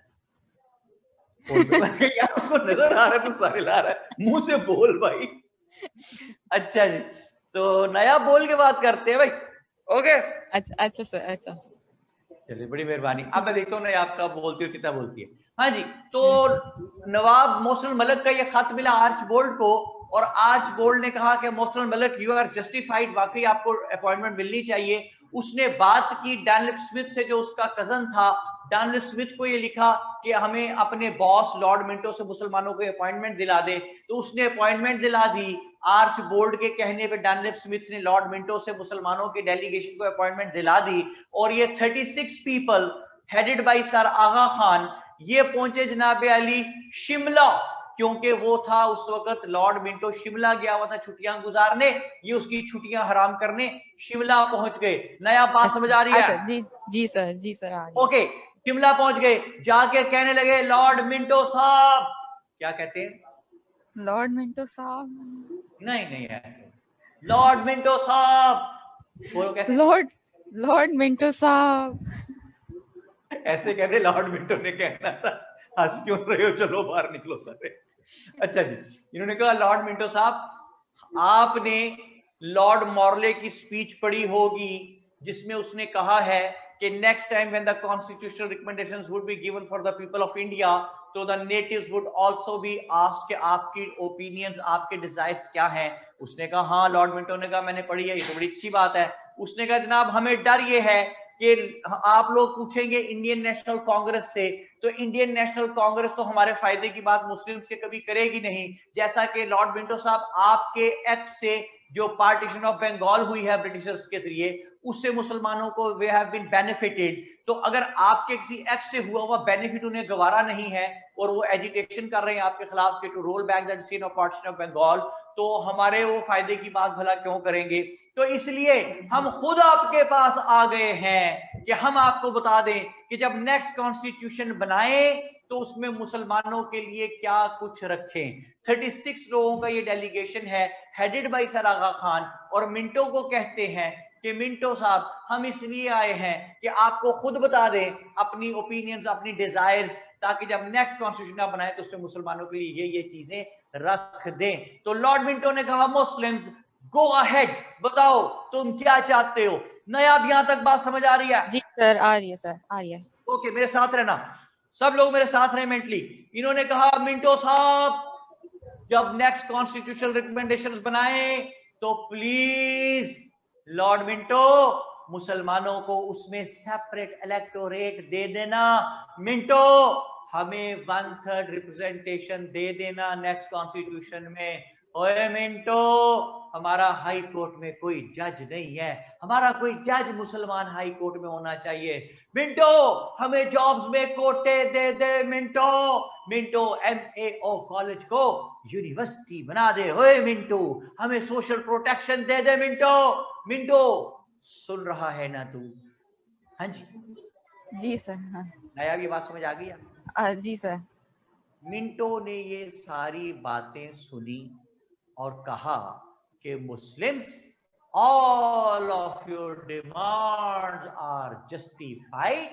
यार उसको नजर आ रहा है, तू सारे ला रहा है, मुंह से बोल भाई। अच्छा जी, तो नया बोल के बात करते हैं भाई। ओके, अच्छा सर, ऐसा। चलिए, बड़ी मेहरबानी। अब मैं देखता हूँ नया आपका बोलती है कितना बोलती है। हाँ जी, तो नवाब मोहसिन मलिक का ये खत मिला आर्चबोल्ड को और आर्चबोल्ड ने कहा कि Mohsin Malik you are justified, वाकई आपको अपॉइंटमेंट मिलनी चाहिए। उसने बात की डनलिप स्मिथ से जो उसका कजन था, डैनियल स्मिथ को ये लिखा कि हमें अपने बॉस लॉर्ड मिंटो से मुसलमानों को अपॉइंटमेंट दिला दे, तो उसने अपॉइंटमेंट दिला दी। आर्च बोल्ड के कहने पे डैनियल स्मिथ ने लॉर्ड मिंटो से मुसलमानों की डेलीगेशन को अपॉइंटमेंट दिला दी, और ये 36 पीपल हेडेड बाय सर आगा खान ये पहुंचे जनाब अली शिमला, क्योंकि वो था उस वक्त लॉर्ड मिंटो शिमला गया हुआ था छुट्टियां गुजारने, ये उसकी छुट्टियां हराम करने शिमला पहुंच गए। नया बात समझ आ रही है? सर जी सर, जी सर आ रही है। ओके, शिमला पहुंच गए, जाके कहने लगे लॉर्ड मिंटो साहब, क्या कहते हैं? लॉर्ड मिंटो साहब? नहीं नहीं ऐसे, लॉर्ड मिंटो साहब बोलो कैसे? लॉर्ड मिंटो साहब ऐसे कहते लॉर्ड मिंटो ने कहना था। हंस क्यों रहे हो, चलो बाहर निकलो सारे। अच्छा जी, इन्होंने कहा लॉर्ड मिंटो साहब आपने लॉर्ड मॉर्ले की स्पीच पढ़ी होगी जिसमें उसने कहा है कि next time when the constitutional recommendations would be given for the people of India तो the natives would also be asked कि आपकी ओपिनियंस, आपके डिजायर्स क्या हैं। उसने कहा हाँ, लॉर्ड मिंटो ने कहा मैंने पढ़ी है, ये तो बड़ी अच्छी बात है। उसने कहा जनाब हमें डर ये है कि आप लोग पूछेंगे इंडियन नेशनल कांग्रेस से, तो इंडियन नेशनल कांग्रेस तो हमारे फायदे की बात मुस्लिम्स के कभी करेगी नहीं, जैसा कि लॉर्ड मिंटो साहब आपके एक्ट से जो पार्टीशन ऑफ बंगाल हुई है ब्रिटिशर्स के जरिए, उससे मुसलमानों को वे हैव बीन बेनिफिटेड। तो अगर आपके किसी एक्ट से हुआ हुआ बेनिफिट उन्हें गवारा नहीं है और वो एजिटेशन कर रहे हैं आपके खिलाफ के to roll back the decision of partition of Bengal, तो हमारे वो फायदे की बात भला क्यों करेंगे। तो इसलिए हम खुद आपके पास आ गए हैं कि हम आपको बता दें कि जब नेक्स्ट कॉन्स्टिट्यूशन बनाए तो उसमें मुसलमानों के लिए क्या कुछ रखें। 36 लोगों का ये डेलीगेशन है हेडेड बाय सर आगा खान, और मिंटो को कहते हैं कि मिंटो साहब हम इसलिए आए हैं कि आपको खुद बता दें अपनी ओपिनियंस, अपनी डिजायर्स, ताकि जब नेक्स्ट कॉन्स्टिट्यूशन आप बनाए तो उसमें मुसलमानों के लिए ये चीजें रख दें। तो लॉर्ड मिंटो ने कहा मुस्लिम्स गो अहेड, बताओ तुम क्या चाहते हो। नया अब यहां तक बात समझ आ रही है? जी सर आ रही है, सर आ रही है। ओके, मेरे साथ रहना, सब लोग मेरे साथ रहे मेंटली। इन्होंने कहा मिंटो साहब जब नेक्स्ट कॉन्स्टिट्यूशनल रिकमेंडेशंस बनाए तो प्लीज लॉर्ड मिंटो मुसलमानों को उसमें सेपरेट इलेक्टोरेट दे देना। मिंटो हमें 1/3 रिप्रेजेंटेशन दे देना नेक्स्ट कॉन्स्टिट्यूशन में। ओए मिंटो हमारा हाई कोर्ट में कोई जज नहीं है, हमारा कोई जज मुसलमान हाई कोर्ट में होना चाहिए। मिंटो हमें जॉब्स में कोटे दे दे। मिंटो मिंटो MAO कॉलेज को यूनिवर्सिटी बना दे। ओए मिंटो हमें सोशल प्रोटेक्शन दे दे। मिंटो मिंटो सुन रहा है ना तू? हाँ जी सर। हाँ नया ये बात समझ आ गई? जी सर। मिंटो ने ये सारी बातें सुनी और कहा कि Muslims all of your demands are justified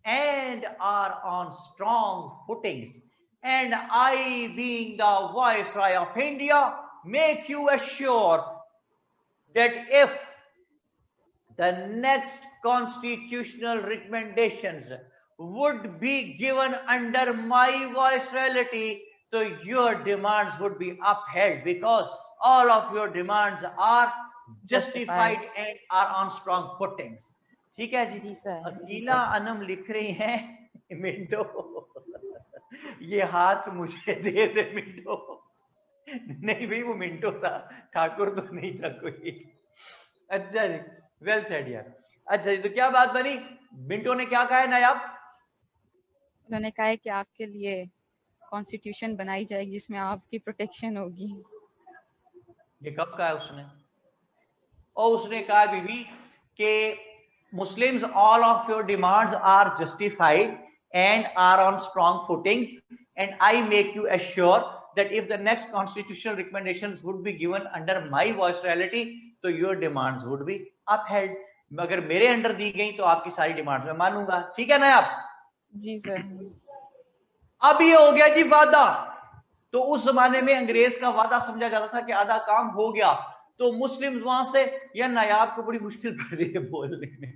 and are on strong footings, and I being the Viceroy of India make you assure that if the next constitutional recommendations would be given under my viceroyalty, so your demands would be upheld because all of your demands are justified and are on strong footings. ठीक है जी sir. Akila Anam लिख रही हैं Minto ये हाथ मुझे दे दे Minto. नहीं भाई वो मिंटो था, ठाकुर तो नहीं था कोई। अच्छा जी, वेल सेड यार। अच्छा जी, तो क्या बात बनी? मिंटो ने क्या कहा है नायाब? उन्होंने कहा है कि आपके लिए कॉन्स्टिट्यूशन बनाई जाएगी जिसमें आपकी प्रोटेक्शन होगी। ये कब कहा है उसने? और उसने कहा बीबी कि Muslims all of your demands are justified and are on strong footings and I make you assure that if the next constitutional recommendations would be given under my viceroyalty तो your demands would be upheld। अगर मेरे under the गई तो आपकी सारी demands मैं मानूंगा। ठीक है ना आप? जी सर। अब ये हो गया जी वादा। तो उस जमाने में अंग्रेज का वादा समझा जाता था कि आधा काम हो गया, तो मुस्लिम्स वहां से, या नायाब को बड़ी मुश्किल पड़ रही है बोलने में।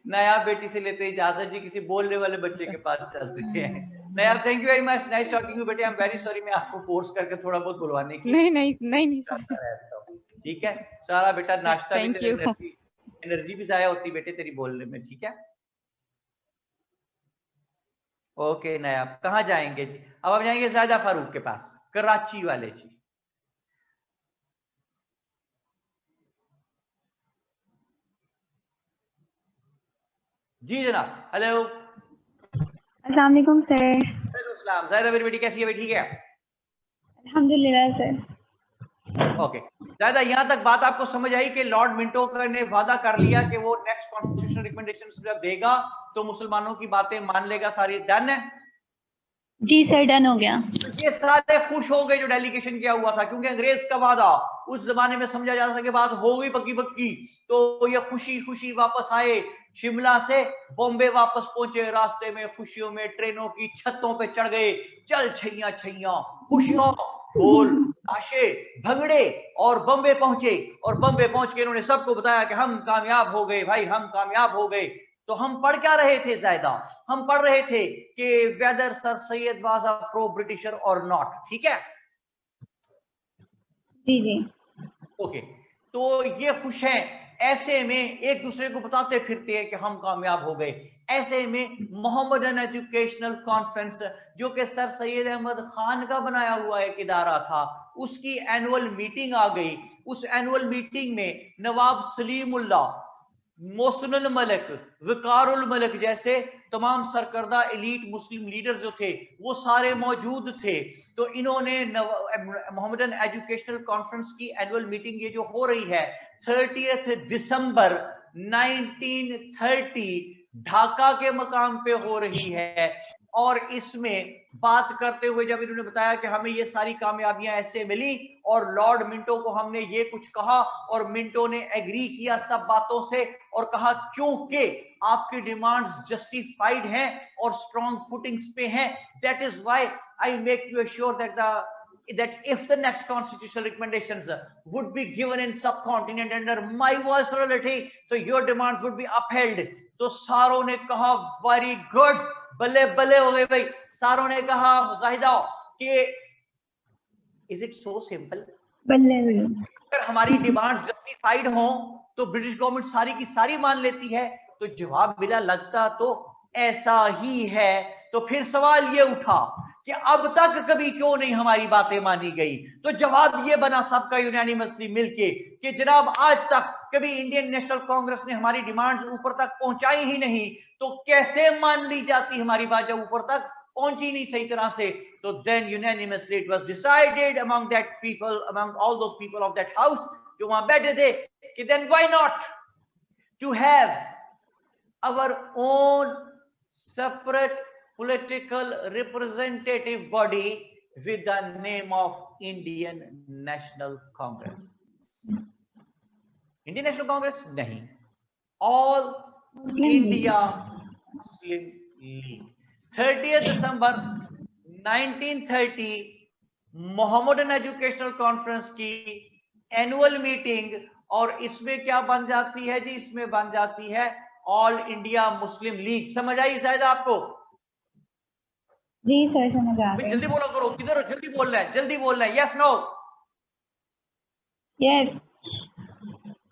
नायाब बेटी से लेते इजाजत जी, किसी बोलने वाले बच्चे के पास चलते हैं। Nayab thank you very much, nice talking you बेटे। आई एम वेरी सॉरी मैं आपको फोर्स करके थोड़ा बहुत बुलवाने की नहीं सर। ठीक है सारा बेटा, नाश्ता भी एनर्जी भी जाया होती बेटे तेरी बोलने में। ठीक है ओके नायाब, कहाँ जाएंगे जी? अब हम जाएंगे जायदा फारूक के पास, कराची वाले जी। जी जनाब, हेलो। अस्सलाम वालेकुम सर। वालेकुम, जायदा मेरी बेटी कैसी है? ठीक है अल्हम्दुलिल्लाह सर। ओके जायदा, यहां तक बात आपको समझ आई कि लॉर्ड मिंटो ने वादा कर लिया कि वो नेक्स्ट कॉन्स्टिट्यूशनल रिकमेंडेशंस जब देगा तो मुसलमानों की बातें मान लेगा, सारी डन है? जी सर, डन हो गया। तो ये सारे खुश हो गए जो डेलीगेशन किया हुआ था, क्योंकि अंग्रेज का वादा उस जमाने में समझा जाता था कि बात हो गई पक्की पक्की। तो ये खुशी खुशी वापस आए, शिमला से बॉम्बे वापस पहुंचे, रास्ते में खुशियों में ट्रेनों की छतों पे चढ़ गए, चल छैया छैया, खुशियों, ढोल ताशे भंगड़े, और बॉम्बे पहुंचे। और बॉम्बे पहुंच के इन्होंने सबको बताया कि हम कामयाब हो गए भाई, हम कामयाब हो गए। तो हम पढ़ क्या रहे थे जायदा? हम पढ़ रहे थे कि whether sir Syed was a pro Britisher और नॉट, ठीक है? जी जी ओके, तो ये खुश हैं, ऐसे में एक दूसरे को बताते फिरते हैं कि हम कामयाब हो गए। ऐसे में मोहम्मदन एजुकेशनल कॉन्फ्रेंस, जो कि सर सैयद अहमद खान का बनाया हुआ एक इदारा था, उसकी एनुअल मीटिंग आ गई। उस एनुअल मीटिंग में नवाब सलीमुल्लाह, मोहसिनुल मलिक, विकारुल मलिक जैसे तमाम सरकर्दा एलीट मुस्लिम लीडर जो थे वो सारे मौजूद थे। तो इन्होंने मोहम्मदन एजुकेशनल कॉन्फ्रेंस की एनुअल मीटिंग ये जो हो रही है 30 दिसंबर 1930 ढाका के मकाम पे हो रही है। और इसमें बात करते हुए जब इन्होंने बताया कि हमें ये सारी कामयाबियां ऐसे मिली और लॉर्ड मिंटो को हमने ये कुछ कहा, और मिंटो ने एग्री किया सब बातों से और कहा क्योंकि आपकी डिमांड्स जस्टिफाइड हैं और स्ट्रॉन्ग फुटिंग्स पे हैं, that is why I make you assure that if the next constitutional recommendations would be given in subcontinent under my viceroyalty, so your demands would be upheld. तो सारों ने कहा very good, बल्ले बल्ले हो गए भाई। सारों ने कहा जाहिदा कि इज इट सो सिंपल, बल्ले अगर हमारी डिमांड जस्टिफाइड हो तो ब्रिटिश गवर्नमेंट सारी की सारी मान लेती है? तो जवाब मिला लगता तो ऐसा ही है। तो फिर सवाल ये उठा कि अब तक कभी क्यों नहीं हमारी बातें मानी गई? तो जवाब ये बना सबका यूनानिमसली मिलके कि जनाब आज तक कभी इंडियन नेशनल कांग्रेस ने हमारी डिमांड्स ऊपर तक पहुंचाई ही नहीं, तो कैसे मान ली जाती हमारी बात जब ऊपर तक पहुंची नहीं सही तरह से? तो then unanimously it was decided among that people, among all those people of that house जो वहां बैठे थे, कि then why not to have our own separate political representative body with the name of Indian National Congress. Indian National Congress नहीं, All India Muslim League। 30 दिसंबर 1930 Mohammedan educational conference की annual meeting, और इसमें क्या बन जाती है जी? इसमें बन जाती है ऑल इंडिया मुस्लिम लीग। समझ आई शायद आपको? जी सर, समझ आ गया। जल्दी बोला करो, किधर हो? जल्दी बोल रहे हैं, जल्दी बोल रहे हैं, यस नो? यस।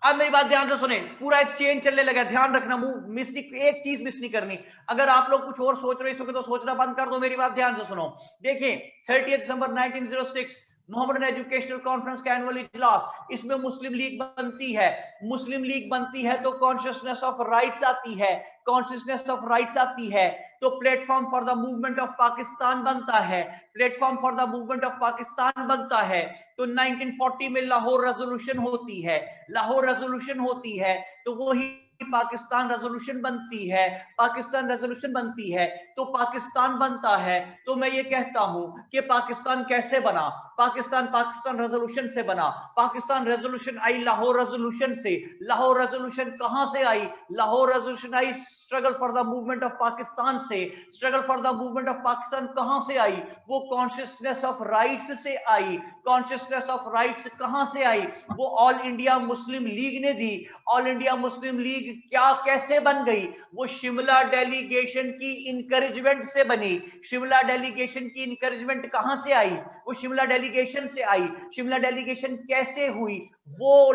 अब मेरी बात ध्यान से सुने, पूरा एक चेन चलने लगा, ध्यान रखना, मुंह मिस नहीं, एक चीज मिस नहीं करनी। अगर आप लोग कुछ और सोच रहे हो तो सोचना बंद कर दो, मेरी बात ध्यान से सुनो। देखिए 30 दिसंबर 1906 मोहम्मदन एजुकेशनल कॉन्फ्रेंस का एनुअल इजलास, इसमें मुस्लिम लीग बनती है। मुस्लिम लीग बनती है तो कॉन्शियसनेस ऑफ राइट्स आती है, कॉन्शियसनेस ऑफ राइट्स आती है तो platform for the movement of Pakistan बनता है, platform for the movement of Pakistan बनता है। तो 1940 में लाहौर रेजोल्यूशन होती है, लाहौर रेजोल्यूशन होती है तो वही पाकिस्तान रेजोल्यूशन बनती है, पाकिस्तान रेजोल्यूशन बनती है तो पाकिस्तान बनता है। तो मैं ये कहता हूं कि पाकिस्तान कैसे बना? पाकिस्तान रेजोल्यूशन से बना। पाकिस्तान रेजोल्यूशन आई लाहौर रेजोल्यूशन से। लाहौर रेजोल्यूशन कहां से आई? लाहौर रेजोल्यूशन आई struggle for the movement of Pakistan से। Struggle for the movement of Pakistan कहां से आई? वो कॉन्शियसनेस ऑफ राइट्स से आई। कॉन्शियसनेस ऑफ राइट्स कहां से आई? वो ऑल इंडिया मुस्लिम लीग ने दी। ऑल इंडिया मुस्लिम लीग क्या कैसे बन गई? वो शिमला डेलीगेशन की इंकरेजमेंट से बनी। शिमला डेलीगेशन की इंकरेजमेंट कहां से आई? वो शिमला डेलीगेशन से आई। शिमला डेलीगेशन कैसे हुई? वो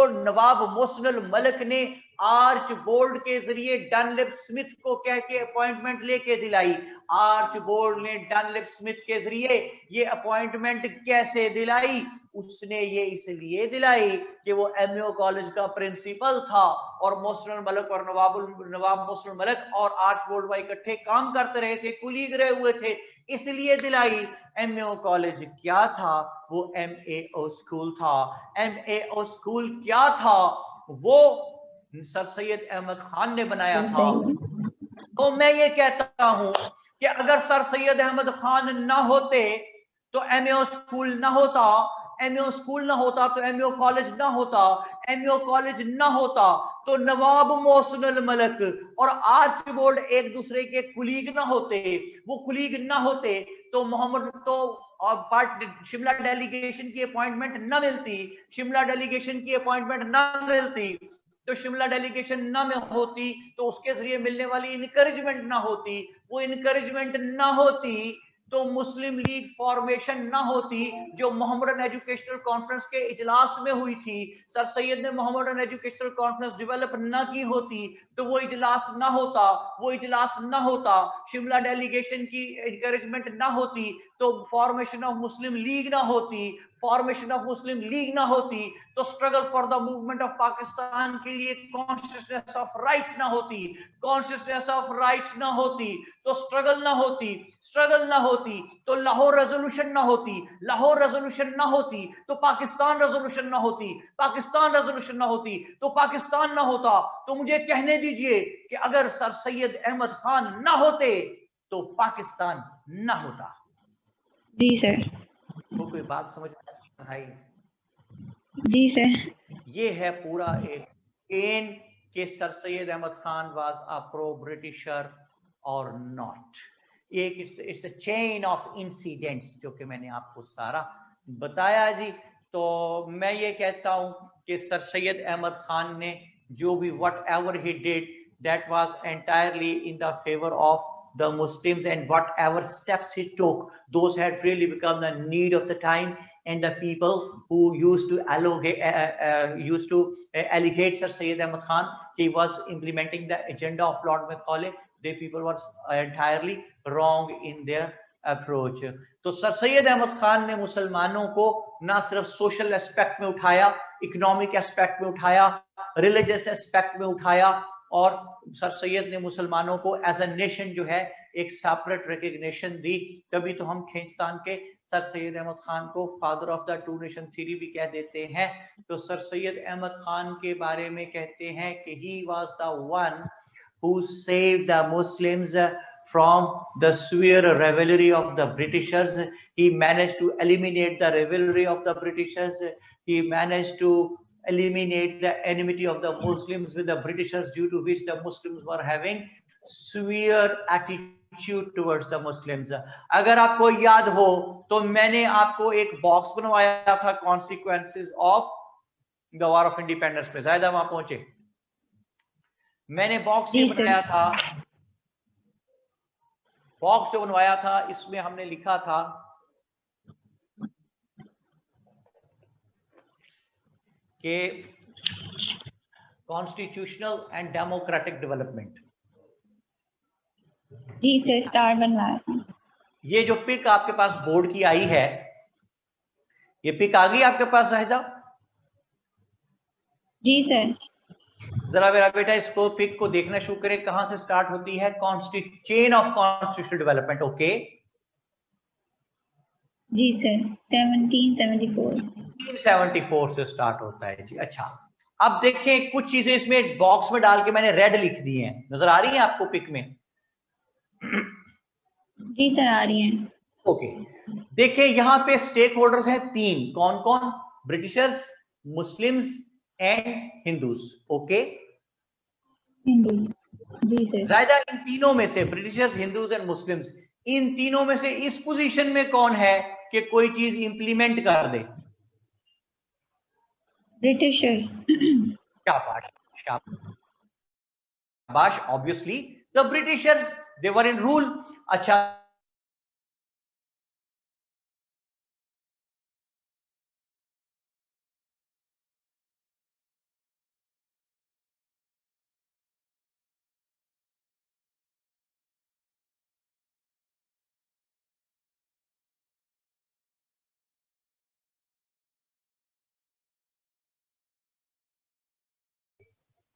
नवाब मोहसिनुल मलिक ने आर्च बोल्ड के जरिए डनलिप स्मिथ को कह के अपॉइंटमेंट लेके दिलाई। आर्च बोल्ड ने डनलिप स्मिथ के जरिए ये अपॉइंटमेंट कैसे दिलाई? उसने ये इसलिए दिलाई कि वो एमओ कॉलेज का प्रिंसिपल था और मोहसिन मलिक और नवाब मोहसिन मलिक और आर्च बोल्ड भाई इकट्ठे काम करते रहे थे, कुलीग रहे हुए थे, इसलिए दिलाई। एमओ कॉलेज क्या था? वो एमएओ स्कूल था। एमएओ स्कूल क्या था? वो सर सैयद अहमद खान ने बनाया था। तो मैं ये कहता हूं कि अगर सर सैयद अहमद खान ना होते तो एमएओ स्कूल ना होता, एमएओ स्कूल ना होता तो एमएओ कॉलेज ना होता, एमएओ कॉलेज ना होता तो नवाब मोहसिन मलिक और आर्च बोल्ड एक दूसरे के कुलीग ना होते, वो कुलीग ना होते तो मोहम्मद तो पार्ट शिमला डेलीगेशन की अपॉइंटमेंट ना मिलती, शिमला डेलीगेशन की अपॉइंटमेंट ना मिलती तो शिमला डेलीगेशन ना में होती तो उसके जरिए मिलने वाली इनकरेजमेंट ना होती, वो इनकरेजमेंट ना होती तो मुस्लिम लीग फॉर्मेशन ना होती जो मोहम्मदन एजुकेशनल कॉन्फ्रेंस के इजलास में हुई थी। सर सैयद ने मोहम्मदन एजुकेशनल कॉन्फ्रेंस डेवलप ना की होती तो वो इजलास ना होता, वो इजलास ना होता, शिमला डेलीगेशन की एनकरेजमेंट ना होती तो फॉर्मेशन ऑफ मुस्लिम लीग ना होती, फॉर्मेशन ऑफ मुस्लिम लीग ना होती तो struggle for the movement of Pakistan के लिए कॉन्शियसनेस ऑफ राइट्स ना होती, कॉन्शियसनेस ऑफ राइट्स ना होती तो स्ट्रगल ना होती, स्ट्रगल ना होती तो लाहौर रेजोल्यूशन ना होती, लाहौर रेजोल्यूशन ना होती तो पाकिस्तान रेजोल्यूशन ना होती, पाकिस्तान रेजोल्यूशन ना होती तो पाकिस्तान ना होता। तो मुझे कहने दीजिए कि अगर सर सैयद अहमद खान ना होते तो पाकिस्तान ना होता। जी सर। तो कोई बात समझ में आई? जी सर। ये है पूरा एक चेन के sir Syed Ahmad Khan was a pro Britisher और नॉट। एक it's a chain of incidents जो कि मैंने आपको सारा बताया जी। तो मैं ये कहता हूं कि सर सैयद अहमद खान ने जो भी what ever he did that was entirely in the favour of the Muslims, and whatever steps he took, those had really become the need of the time, and the people who used to allegate Sir Syed Ahmad Khan he was implementing the agenda of Lord Macaulay, they people were entirely wrong in their approach. तो sir Syed Ahmad Khan ने मुसलमानों को ना सिर्फ social aspect में उठाया, economic aspect में उठाया, रिलीजियस एस्पेक्ट में उठाया और सर सैयद ने मुसलमानों को एज अ नेशन जो है एक सेपरेट रिकग्निशन दी। तभी तो हम खींचतान के सर सैयद अहमद खान को father of the two nation theory भी कह देते हैं। तो सर सैयद अहमद खान के बारे में कहते हैं कि he was the one who saved the Muslims from the severe rivalry of the Britishers. He managed to eliminate the rivalry of the Britishers. He managed to eliminate the enmity of the Muslims with the Britishers, due to which the Muslims were having severe attitude towards the Muslims. अगर आपको याद हो तो मैंने आपको एक box बनवाया था consequences of the war of independence पे, शायद वहां पहुंचे। मैंने बॉक्स ये बनाया था, बॉक्स जो बनवाया था इसमें हमने लिखा था कि कॉन्स्टिट्यूशनल एंड डेमोक्रेटिक डेवलपमेंट। जी सर, स्टार बनवाया था। ये जो पिक आपके पास बोर्ड की आई है, ये पिक आ गई आपके पास शाहिदा? जी सर। जरा मेरा बेटा इसको पिक को देखना शुरू करें, कहां से स्टार्ट होती है? Chain of constitutional development. Okay जी सर, 1774 से स्टार्ट होता है जी। अच्छा, अब देखें कुछ चीजें इसमें बॉक्स में डाल के मैंने रेड लिख दी हैं, नजर आ रही है आपको पिक में? जी सर, आ रही हैं। ओके, देखिए यहां पे स्टेक होल्डर्स हैं तीन, कौन कौन? Britishers, Muslims and Hindus. Okay, Hindu. जी सर। ज्यादा इन तीनों में से, ब्रिटिशर्स, हिंदूज एंड मुस्लिम्स, इन तीनों में से इस पोजीशन में कौन है कि कोई चीज इंप्लीमेंट कर दे? ब्रिटिशर्स। शाबाश, शाबाश। Obviously the Britishers, they were in rule. अच्छा,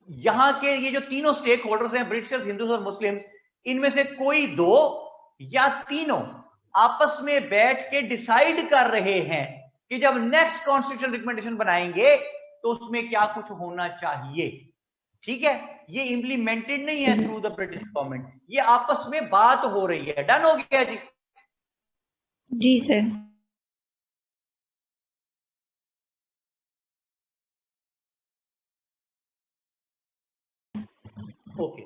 यहां के ये जो तीनों स्टेक होल्डर्स हैं, ब्रिटिशर्स, हिंदूज और मुस्लिम्स, इनमें से कोई दो या तीनों आपस में बैठ के डिसाइड कर रहे हैं कि जब नेक्स्ट कॉन्स्टिट्यूशनल रिकमेंडेशन बनाएंगे तो उसमें क्या कुछ होना चाहिए। ठीक है, ये इंप्लीमेंटेड नहीं है थ्रू द ब्रिटिश गवर्नमेंट, ये आपस में बात हो रही है। डन हो गया जी? जी सर। ओके,